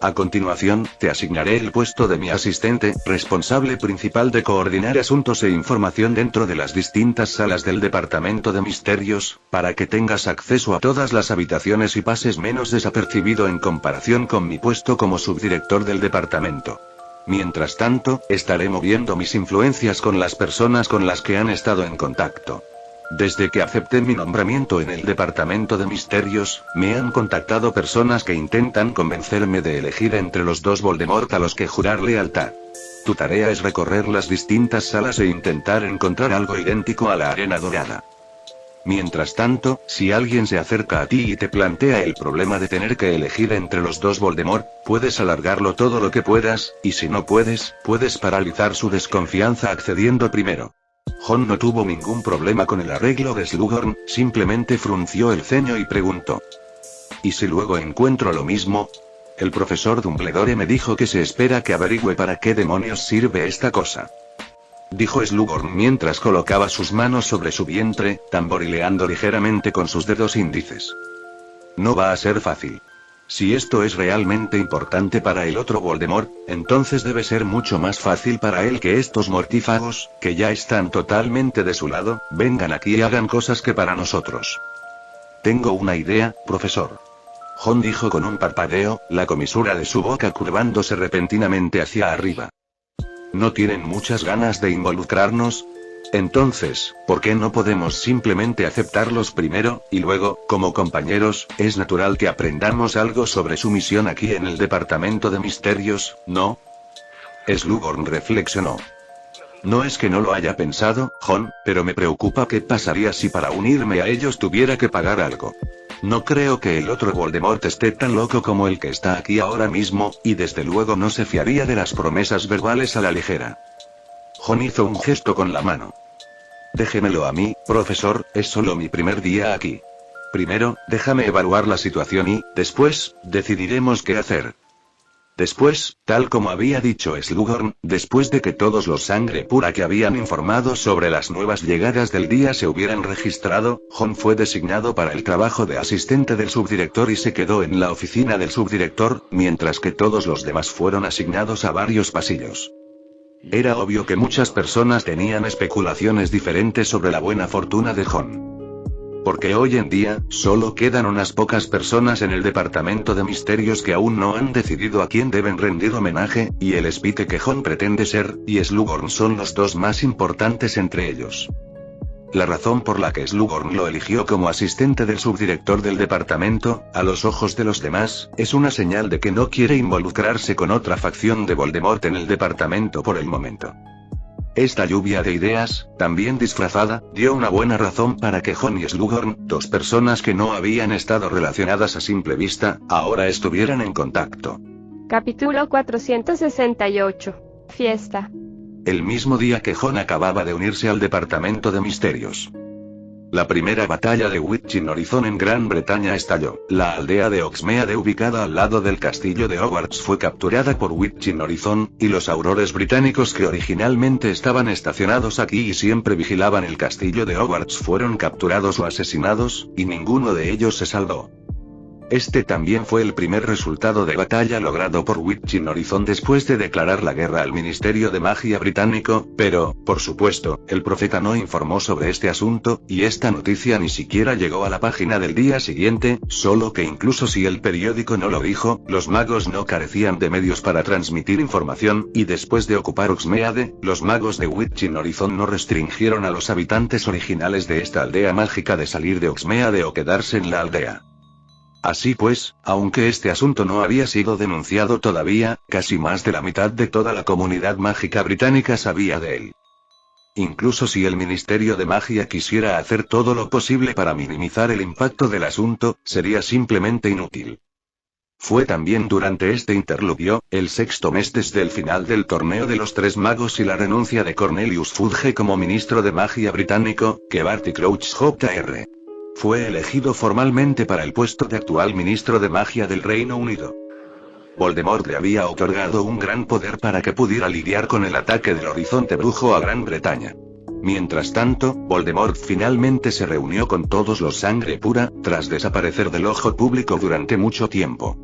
A continuación, te asignaré el puesto de mi asistente, responsable principal de coordinar asuntos e información dentro de las distintas salas del Departamento de Misterios, para que tengas acceso a todas las habitaciones y pases menos desapercibido en comparación con mi puesto como subdirector del departamento. Mientras tanto, estaré moviendo mis influencias con las personas con las que han estado en contacto. Desde que acepté mi nombramiento en el Departamento de Misterios, me han contactado personas que intentan convencerme de elegir entre los dos Voldemort a los que jurar lealtad. Tu tarea es recorrer las distintas salas e intentar encontrar algo idéntico a la arena dorada. Mientras tanto, si alguien se acerca a ti y te plantea el problema de tener que elegir entre los dos Voldemort, puedes alargarlo todo lo que puedas, y si no puedes, puedes paralizar su desconfianza accediendo primero. Jon no tuvo ningún problema con el arreglo de Slughorn, simplemente frunció el ceño y preguntó: ¿y si luego encuentro lo mismo? El profesor Dumbledore me dijo que se espera que averigüe para qué demonios sirve esta cosa. Dijo Slughorn mientras colocaba sus manos sobre su vientre, tamborileando ligeramente con sus dedos índices. No va a ser fácil. Si esto es realmente importante para el otro Voldemort, entonces debe ser mucho más fácil para él que estos mortífagos, que ya están totalmente de su lado, vengan aquí y hagan cosas que para nosotros. Tengo una idea, profesor. Jon dijo con un parpadeo, la comisura de su boca curvándose repentinamente hacia arriba. ¿No tienen muchas ganas de involucrarnos? Entonces, ¿por qué no podemos simplemente aceptarlos primero, y luego, como compañeros, es natural que aprendamos algo sobre su misión aquí en el Departamento de Misterios, ¿no? Slughorn reflexionó. No es que no lo haya pensado, Jon, pero me preocupa qué pasaría si para unirme a ellos tuviera que pagar algo. No creo que el otro Voldemort esté tan loco como el que está aquí ahora mismo, y desde luego no se fiaría de las promesas verbales a la ligera. Jon hizo un gesto con la mano. Déjemelo a mí, profesor, es solo mi primer día aquí. Primero, déjame evaluar la situación y, después, decidiremos qué hacer. Después, tal como había dicho Slughorn, después de que todos los sangre pura que habían informado sobre las nuevas llegadas del día se hubieran registrado, Jon fue designado para el trabajo de asistente del subdirector y se quedó en la oficina del subdirector, mientras que todos los demás fueron asignados a varios pasillos. Era obvio que muchas personas tenían especulaciones diferentes sobre la buena fortuna de Jon. Porque hoy en día, solo quedan unas pocas personas en el departamento de misterios que aún no han decidido a quién deben rendir homenaje, y el espite que Jon pretende ser, y Slughorn son los dos más importantes entre ellos. La razón por la que Slughorn lo eligió como asistente del subdirector del departamento, a los ojos de los demás, es una señal de que no quiere involucrarse con otra facción de Voldemort en el departamento por el momento. Esta lluvia de ideas, también disfrazada, dio una buena razón para que Jon y Slughorn, dos personas que no habían estado relacionadas a simple vista, ahora estuvieran en contacto. Capítulo 468. Fiesta. El mismo día que Jon acababa de unirse al departamento de misterios. La primera batalla de Witching Horizon en Gran Bretaña estalló. La aldea de Hogsmeade, ubicada al lado del castillo de Hogwarts, fue capturada por Witching Horizon, y los aurores británicos que originalmente estaban estacionados aquí y siempre vigilaban el castillo de Hogwarts fueron capturados o asesinados, y ninguno de ellos se salvó. Este también fue el primer resultado de batalla logrado por Witching Horizon después de declarar la guerra al Ministerio de Magia británico, pero, por supuesto, el profeta no informó sobre este asunto, y esta noticia ni siquiera llegó a la página del día siguiente, solo que incluso si el periódico no lo dijo, los magos no carecían de medios para transmitir información, y después de ocupar Hogsmeade, los magos de Witching Horizon no restringieron a los habitantes originales de esta aldea mágica de salir de Hogsmeade o quedarse en la aldea. Así pues, aunque este asunto no había sido denunciado todavía, casi más de la mitad de toda la comunidad mágica británica sabía de él. Incluso si el Ministerio de Magia quisiera hacer todo lo posible para minimizar el impacto del asunto, sería simplemente inútil. Fue también durante este interludio, el sexto mes desde el final del torneo de los Tres Magos y la renuncia de Cornelius Fudge como ministro de Magia británico, que Barty Crouch Jr. fue elegido formalmente para el puesto de actual ministro de Magia del Reino Unido. Voldemort le había otorgado un gran poder para que pudiera lidiar con el ataque del horizonte brujo a Gran Bretaña. Mientras tanto, Voldemort finalmente se reunió con todos los sangre pura, tras desaparecer del ojo público durante mucho tiempo.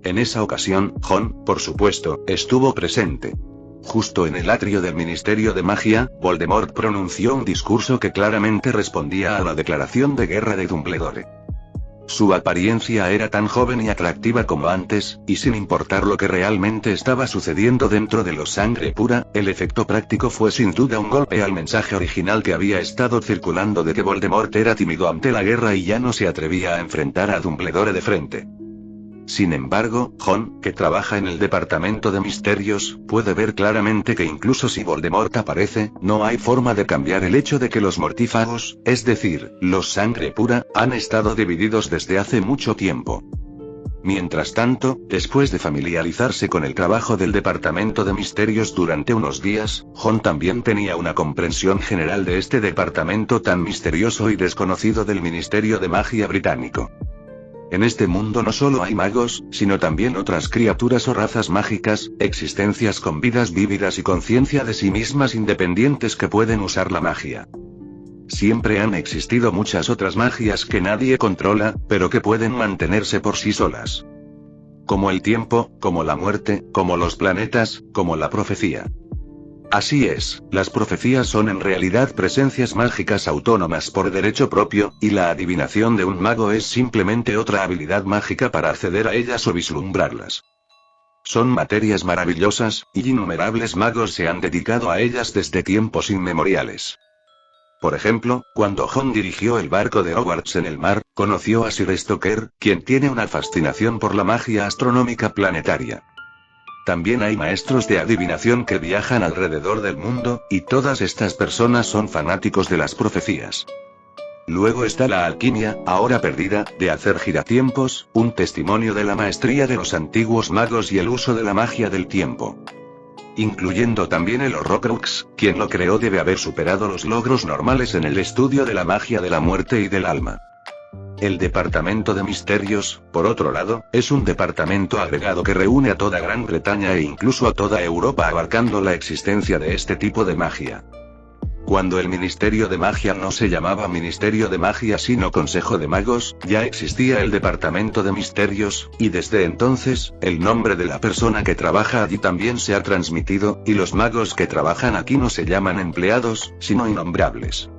En esa ocasión, Jon, por supuesto, estuvo presente. Justo en el atrio del Ministerio de Magia, Voldemort pronunció un discurso que claramente respondía a la declaración de guerra de Dumbledore. Su apariencia era tan joven y atractiva como antes, y sin importar lo que realmente estaba sucediendo dentro de los sangre pura, el efecto práctico fue sin duda un golpe al mensaje original que había estado circulando de que Voldemort era tímido ante la guerra y ya no se atrevía a enfrentar a Dumbledore de frente. Sin embargo, Jon, que trabaja en el departamento de misterios, puede ver claramente que incluso si Voldemort aparece, no hay forma de cambiar el hecho de que los mortífagos, es decir, los sangre pura, han estado divididos desde hace mucho tiempo. Mientras tanto, después de familiarizarse con el trabajo del departamento de misterios durante unos días, Jon también tenía una comprensión general de este departamento tan misterioso y desconocido del Ministerio de Magia británico. En este mundo no solo hay magos, sino también otras criaturas o razas mágicas, existencias con vidas vívidas y conciencia de sí mismas independientes que pueden usar la magia. Siempre han existido muchas otras magias que nadie controla, pero que pueden mantenerse por sí solas. Como el tiempo, como la muerte, como los planetas, como la profecía. Así es, las profecías son en realidad presencias mágicas autónomas por derecho propio, y la adivinación de un mago es simplemente otra habilidad mágica para acceder a ellas o vislumbrarlas. Son materias maravillosas, y innumerables magos se han dedicado a ellas desde tiempos inmemoriales. Por ejemplo, cuando Jon dirigió el barco de Hogwarts en el mar, conoció a Sir Stoker, quien tiene una fascinación por la magia astronómica planetaria. También hay maestros de adivinación que viajan alrededor del mundo, y todas estas personas son fanáticos de las profecías. Luego está la alquimia, ahora perdida, de hacer giratiempos, un testimonio de la maestría de los antiguos magos y el uso de la magia del tiempo. Incluyendo también el Horrocrux, quien lo creó debe haber superado los logros normales en el estudio de la magia de la muerte y del alma. El Departamento de Misterios, por otro lado, es un departamento agregado que reúne a toda Gran Bretaña e incluso a toda Europa abarcando la existencia de este tipo de magia. Cuando el Ministerio de Magia no se llamaba Ministerio de Magia sino Consejo de Magos, ya existía el Departamento de Misterios, y desde entonces, el nombre de la persona que trabaja allí también se ha transmitido, y los magos que trabajan aquí no se llaman empleados, sino innombrables.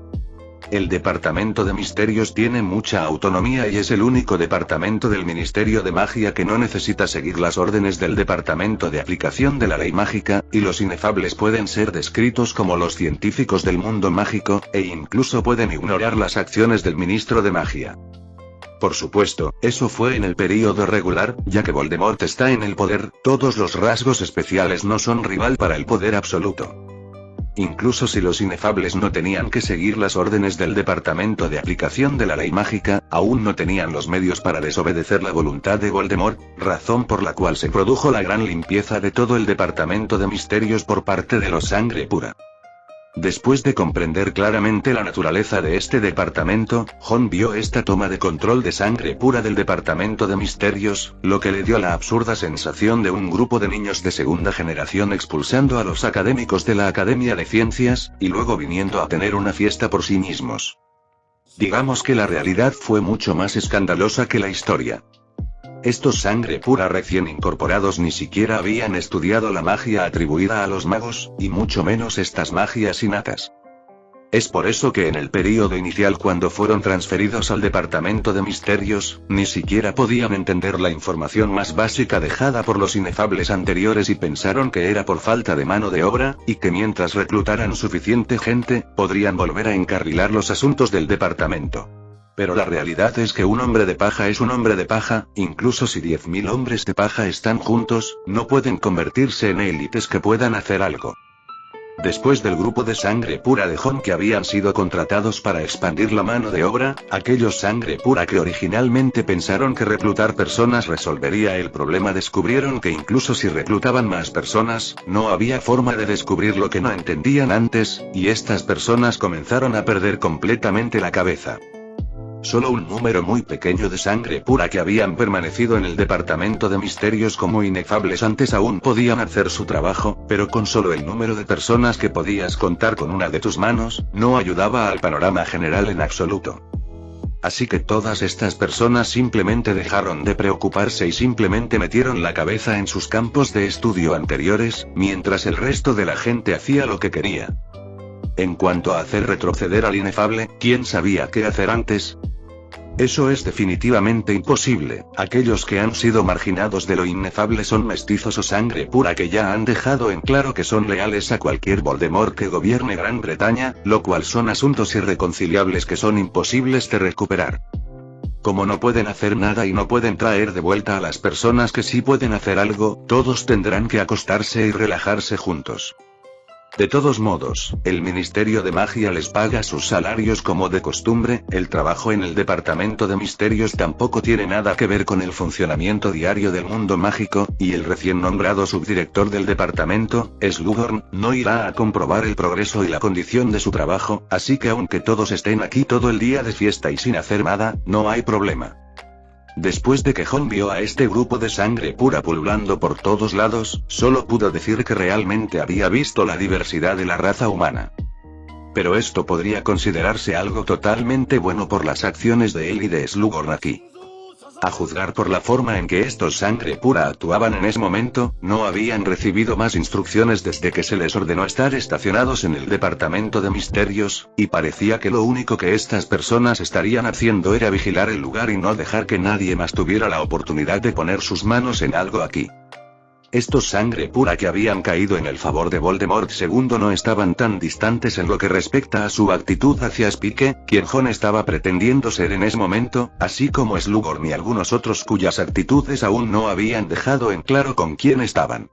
El Departamento de Misterios tiene mucha autonomía y es el único departamento del Ministerio de Magia que no necesita seguir las órdenes del Departamento de Aplicación de la Ley Mágica, y los inefables pueden ser descritos como los científicos del mundo mágico, e incluso pueden ignorar las acciones del Ministro de Magia. Por supuesto, eso fue en el período regular, ya que Voldemort está en el poder, todos los rasgos especiales no son rival para el poder absoluto. Incluso si los inefables no tenían que seguir las órdenes del Departamento de Aplicación de la Ley Mágica, aún no tenían los medios para desobedecer la voluntad de Voldemort, razón por la cual se produjo la gran limpieza de todo el Departamento de Misterios por parte de los Sangre Pura. Después de comprender claramente la naturaleza de este departamento, Jon vio esta toma de control de Sangre Pura del Departamento de Misterios, lo que le dio la absurda sensación de un grupo de niños de segunda generación expulsando a los académicos de la Academia de Ciencias, y luego viniendo a tener una fiesta por sí mismos. Digamos que la realidad fue mucho más escandalosa que la historia. Estos Sangre Pura recién incorporados ni siquiera habían estudiado la magia atribuida a los magos, y mucho menos estas magias innatas. Es por eso que en el período inicial cuando fueron transferidos al Departamento de Misterios, ni siquiera podían entender la información más básica dejada por los inefables anteriores y pensaron que era por falta de mano de obra, y que mientras reclutaran suficiente gente, podrían volver a encarrilar los asuntos del departamento. Pero la realidad es que un hombre de paja es un hombre de paja, incluso si 10.000 hombres de paja están juntos, no pueden convertirse en élites que puedan hacer algo. Después del grupo de Sangre Pura de Jon que habían sido contratados para expandir la mano de obra, aquellos Sangre Pura que originalmente pensaron que reclutar personas resolvería el problema descubrieron que incluso si reclutaban más personas, no había forma de descubrir lo que no entendían antes, y estas personas comenzaron a perder completamente la cabeza. Solo un número muy pequeño de Sangre Pura que habían permanecido en el Departamento de Misterios como inefables antes aún podían hacer su trabajo, pero con solo el número de personas que podías contar con una de tus manos, no ayudaba al panorama general en absoluto. Así que todas estas personas simplemente dejaron de preocuparse y simplemente metieron la cabeza en sus campos de estudio anteriores, mientras el resto de la gente hacía lo que quería. En cuanto a hacer retroceder al inefable, ¿quién sabía qué hacer antes? Eso es definitivamente imposible. Aquellos que han sido marginados de lo inefable son mestizos o Sangre Pura que ya han dejado en claro que son leales a cualquier Voldemort que gobierne Gran Bretaña, lo cual son asuntos irreconciliables que son imposibles de recuperar. Como no pueden hacer nada y no pueden traer de vuelta a las personas que sí pueden hacer algo, todos tendrán que acostarse y relajarse juntos. De todos modos, el Ministerio de Magia les paga sus salarios como de costumbre, el trabajo en el Departamento de Misterios tampoco tiene nada que ver con el funcionamiento diario del mundo mágico, y el recién nombrado subdirector del departamento, Slughorn, no irá a comprobar el progreso y la condición de su trabajo, así que aunque todos estén aquí todo el día de fiesta y sin hacer nada, no hay problema. Después de que Jon vio a este grupo de Sangre Pura pululando por todos lados, solo pudo decir que realmente había visto la diversidad de la raza humana. Pero esto podría considerarse algo totalmente bueno por las acciones de él y de Slughorn aquí. A juzgar por la forma en que estos Sangre Pura actuaban en ese momento, no habían recibido más instrucciones desde que se les ordenó estar estacionados en el Departamento de Misterios, y parecía que lo único que estas personas estarían haciendo era vigilar el lugar y no dejar que nadie más tuviera la oportunidad de poner sus manos en algo aquí. Estos Sangre Pura que habían caído en el favor de Voldemort II no estaban tan distantes en lo que respecta a su actitud hacia Spike, quien Jon estaba pretendiendo ser en ese momento, así como Slughorn y algunos otros cuyas actitudes aún no habían dejado en claro con quién estaban.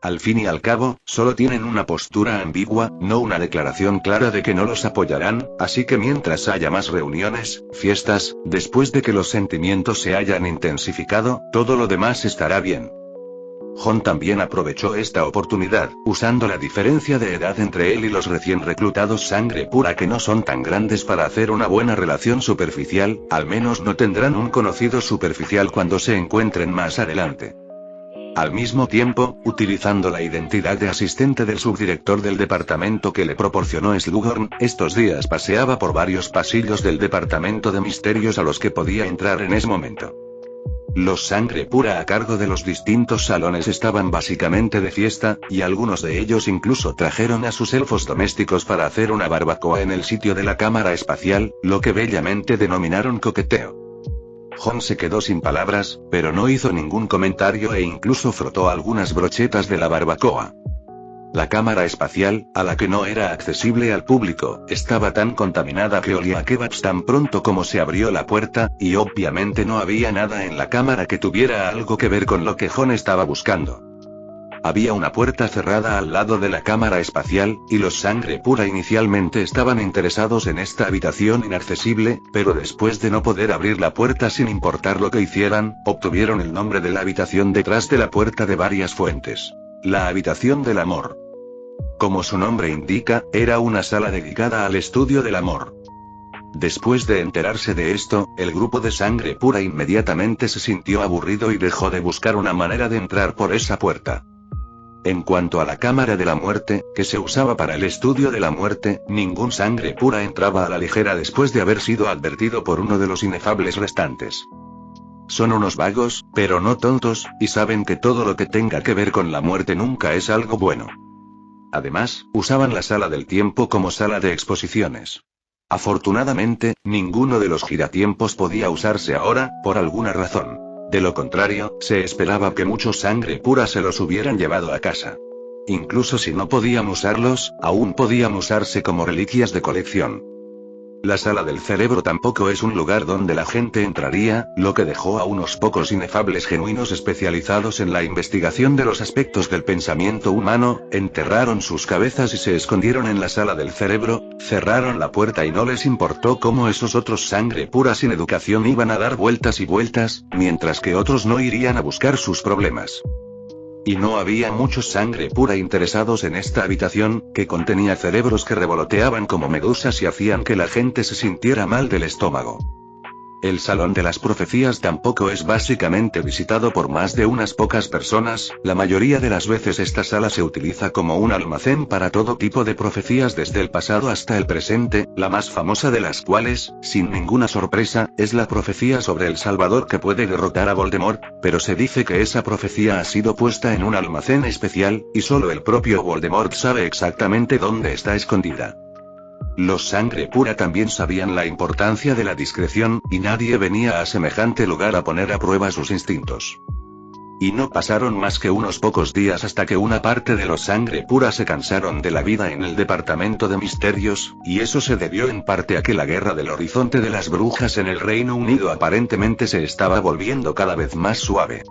Al fin y al cabo, solo tienen una postura ambigua, no una declaración clara de que no los apoyarán, así que mientras haya más reuniones, fiestas, después de que los sentimientos se hayan intensificado, todo lo demás estará bien. Jon también aprovechó esta oportunidad, usando la diferencia de edad entre él y los recién reclutados sangre pura que no son tan grandes para hacer una buena relación superficial, al menos no tendrán un conocido superficial cuando se encuentren más adelante. Al mismo tiempo, utilizando la identidad de asistente del subdirector del departamento que le proporcionó Slughorn, estos días paseaba por varios pasillos del departamento de misterios a los que podía entrar en ese momento. Los sangre pura a cargo de los distintos salones estaban básicamente de fiesta, y algunos de ellos incluso trajeron a sus elfos domésticos para hacer una barbacoa en el sitio de la cámara espacial, lo que bellamente denominaron coqueteo. Jon se quedó sin palabras, pero no hizo ningún comentario e incluso frotó algunas brochetas de la barbacoa. La cámara espacial, a la que no era accesible al público, estaba tan contaminada que olía a kebabs tan pronto como se abrió la puerta, y obviamente no había nada en la cámara que tuviera algo que ver con lo que Jon estaba buscando. Había una puerta cerrada al lado de la cámara espacial, y los sangre pura inicialmente estaban interesados en esta habitación inaccesible, pero después de no poder abrir la puerta sin importar lo que hicieran, obtuvieron el nombre de la habitación detrás de la puerta de varias fuentes. La habitación del amor. Como su nombre indica, era una sala dedicada al estudio del amor. Después de enterarse de esto, el grupo de sangre pura inmediatamente se sintió aburrido y dejó de buscar una manera de entrar por esa puerta. En cuanto a la cámara de la muerte, que se usaba para el estudio de la muerte, ningún sangre pura entraba a la ligera después de haber sido advertido por uno de los inefables restantes. Son unos vagos, pero no tontos, y saben que todo lo que tenga que ver con la muerte nunca es algo bueno. Además, usaban la sala del tiempo como sala de exposiciones. Afortunadamente, ninguno de los giratiempos podía usarse ahora, por alguna razón. De lo contrario, se esperaba que muchos sangre pura se los hubieran llevado a casa. Incluso si no podían usarlos, aún podían usarse como reliquias de colección. La sala del cerebro tampoco es un lugar donde la gente entraría, lo que dejó a unos pocos inefables genuinos especializados en la investigación de los aspectos del pensamiento humano, enterraron sus cabezas y se escondieron en la sala del cerebro, cerraron la puerta y no les importó cómo esos otros sangre pura sin educación iban a dar vueltas y vueltas, mientras que otros no irían a buscar sus problemas. Y no había muchos sangre pura interesados en esta habitación, que contenía cerebros que revoloteaban como medusas y hacían que la gente se sintiera mal del estómago. El Salón de las Profecías tampoco es básicamente visitado por más de unas pocas personas, la mayoría de las veces esta sala se utiliza como un almacén para todo tipo de profecías desde el pasado hasta el presente, la más famosa de las cuales, sin ninguna sorpresa, es la profecía sobre el Salvador que puede derrotar a Voldemort, pero se dice que esa profecía ha sido puesta en un almacén especial, y solo el propio Voldemort sabe exactamente dónde está escondida. Los sangre pura también sabían la importancia de la discreción, y nadie venía a semejante lugar a poner a prueba sus instintos. Y no pasaron más que unos pocos días hasta que una parte de los sangre pura se cansaron de la vida en el departamento de misterios, y eso se debió en parte a que la guerra del horizonte de las brujas en el Reino Unido aparentemente se estaba volviendo cada vez más suave.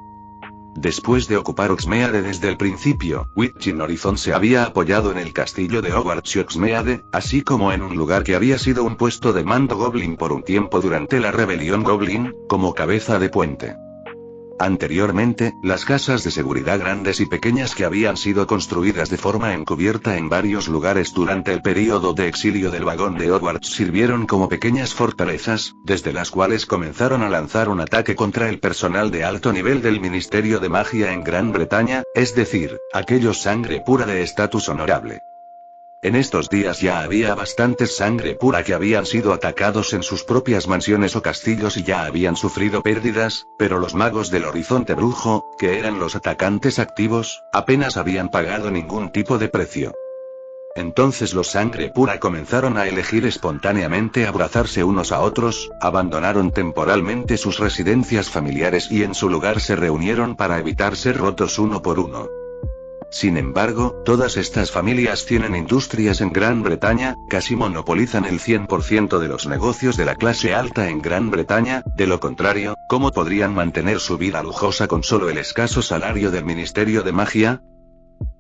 Después de ocupar Hogsmeade desde el principio, Witching Horizon se había apoyado en el castillo de Hogwarts y Hogsmeade, así como en un lugar que había sido un puesto de mando Goblin por un tiempo durante la rebelión Goblin, como cabeza de puente. Anteriormente, las casas de seguridad grandes y pequeñas que habían sido construidas de forma encubierta en varios lugares durante el período de exilio del vagón de Hogwarts sirvieron como pequeñas fortalezas, desde las cuales comenzaron a lanzar un ataque contra el personal de alto nivel del Ministerio de Magia en Gran Bretaña, es decir, aquellos sangre pura de estatus honorable. En estos días ya había bastantes sangre pura que habían sido atacados en sus propias mansiones o castillos y ya habían sufrido pérdidas, pero los magos del horizonte brujo, que eran los atacantes activos, apenas habían pagado ningún tipo de precio. Entonces los sangre pura comenzaron a elegir espontáneamente abrazarse unos a otros, abandonaron temporalmente sus residencias familiares y en su lugar se reunieron para evitar ser rotos uno por uno. Sin embargo, todas estas familias tienen industrias en Gran Bretaña, casi monopolizan el 100% de los negocios de la clase alta en Gran Bretaña, de lo contrario, ¿cómo podrían mantener su vida lujosa con solo el escaso salario del Ministerio de Magia?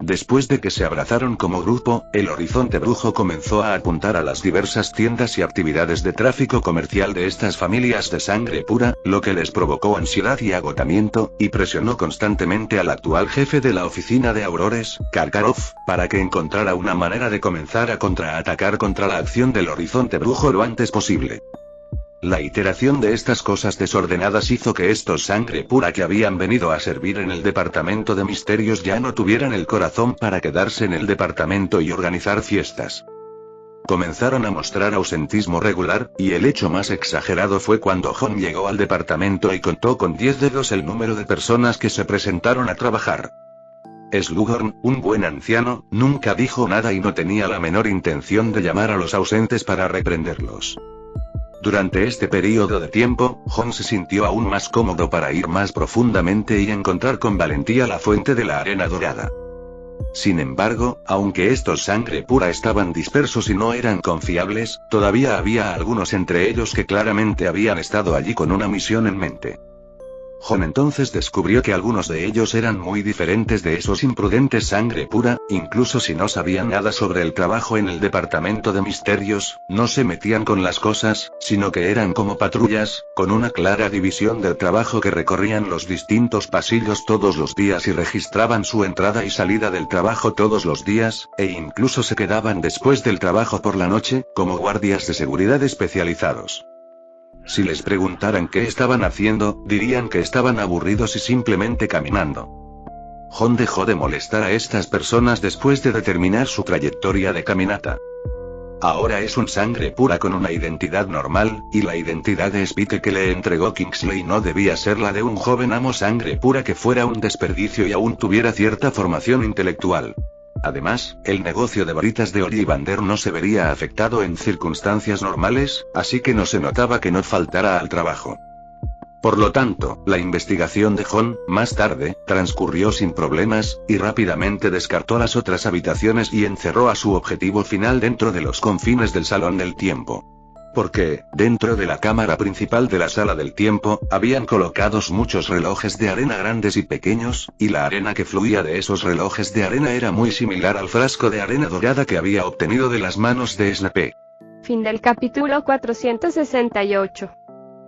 Después de que se abrazaron como grupo, el Horizonte Brujo comenzó a apuntar a las diversas tiendas y actividades de tráfico comercial de estas familias de sangre pura, lo que les provocó ansiedad y agotamiento, y presionó constantemente al actual jefe de la oficina de Aurores, Karkaroff, para que encontrara una manera de comenzar a contraatacar contra la acción del Horizonte Brujo lo antes posible. La iteración de estas cosas desordenadas hizo que estos sangre pura que habían venido a servir en el departamento de misterios ya no tuvieran el corazón para quedarse en el departamento y organizar fiestas. Comenzaron a mostrar ausentismo regular, y el hecho más exagerado fue cuando Jon llegó al departamento y contó con 10 dedos el número de personas que se presentaron a trabajar. Slughorn, un buen anciano, nunca dijo nada y no tenía la menor intención de llamar a los ausentes para reprenderlos. Durante este período de tiempo, Jon se sintió aún más cómodo para ir más profundamente y encontrar con valentía la fuente de la arena dorada. Sin embargo, aunque estos sangre pura estaban dispersos y no eran confiables, todavía había algunos entre ellos que claramente habían estado allí con una misión en mente. Jon entonces descubrió que algunos de ellos eran muy diferentes de esos imprudentes sangre pura, incluso si no sabían nada sobre el trabajo en el departamento de misterios, no se metían con las cosas, sino que eran como patrullas, con una clara división del trabajo que recorrían los distintos pasillos todos los días y registraban su entrada y salida del trabajo todos los días, e incluso se quedaban después del trabajo por la noche, como guardias de seguridad especializados. Si les preguntaran qué estaban haciendo, dirían que estaban aburridos y simplemente caminando. Jon dejó de molestar a estas personas después de determinar su trayectoria de caminata. Ahora es un sangre pura con una identidad normal, y la identidad de Spike que le entregó Kingsley no debía ser la de un joven amo sangre pura que fuera un desperdicio y aún tuviera cierta formación intelectual. Además, el negocio de varitas de Ollivander no se vería afectado en circunstancias normales, así que no se notaba que no faltara al trabajo. Por lo tanto, la investigación de Jon, más tarde, transcurrió sin problemas, y rápidamente descartó las otras habitaciones y encerró a su objetivo final dentro de los confines del Salón del Tiempo. Porque, dentro de la cámara principal de la Sala del Tiempo, habían colocados muchos relojes de arena grandes y pequeños, y la arena que fluía de esos relojes de arena era muy similar al frasco de arena dorada que había obtenido de las manos de Snape. Fin del capítulo 468.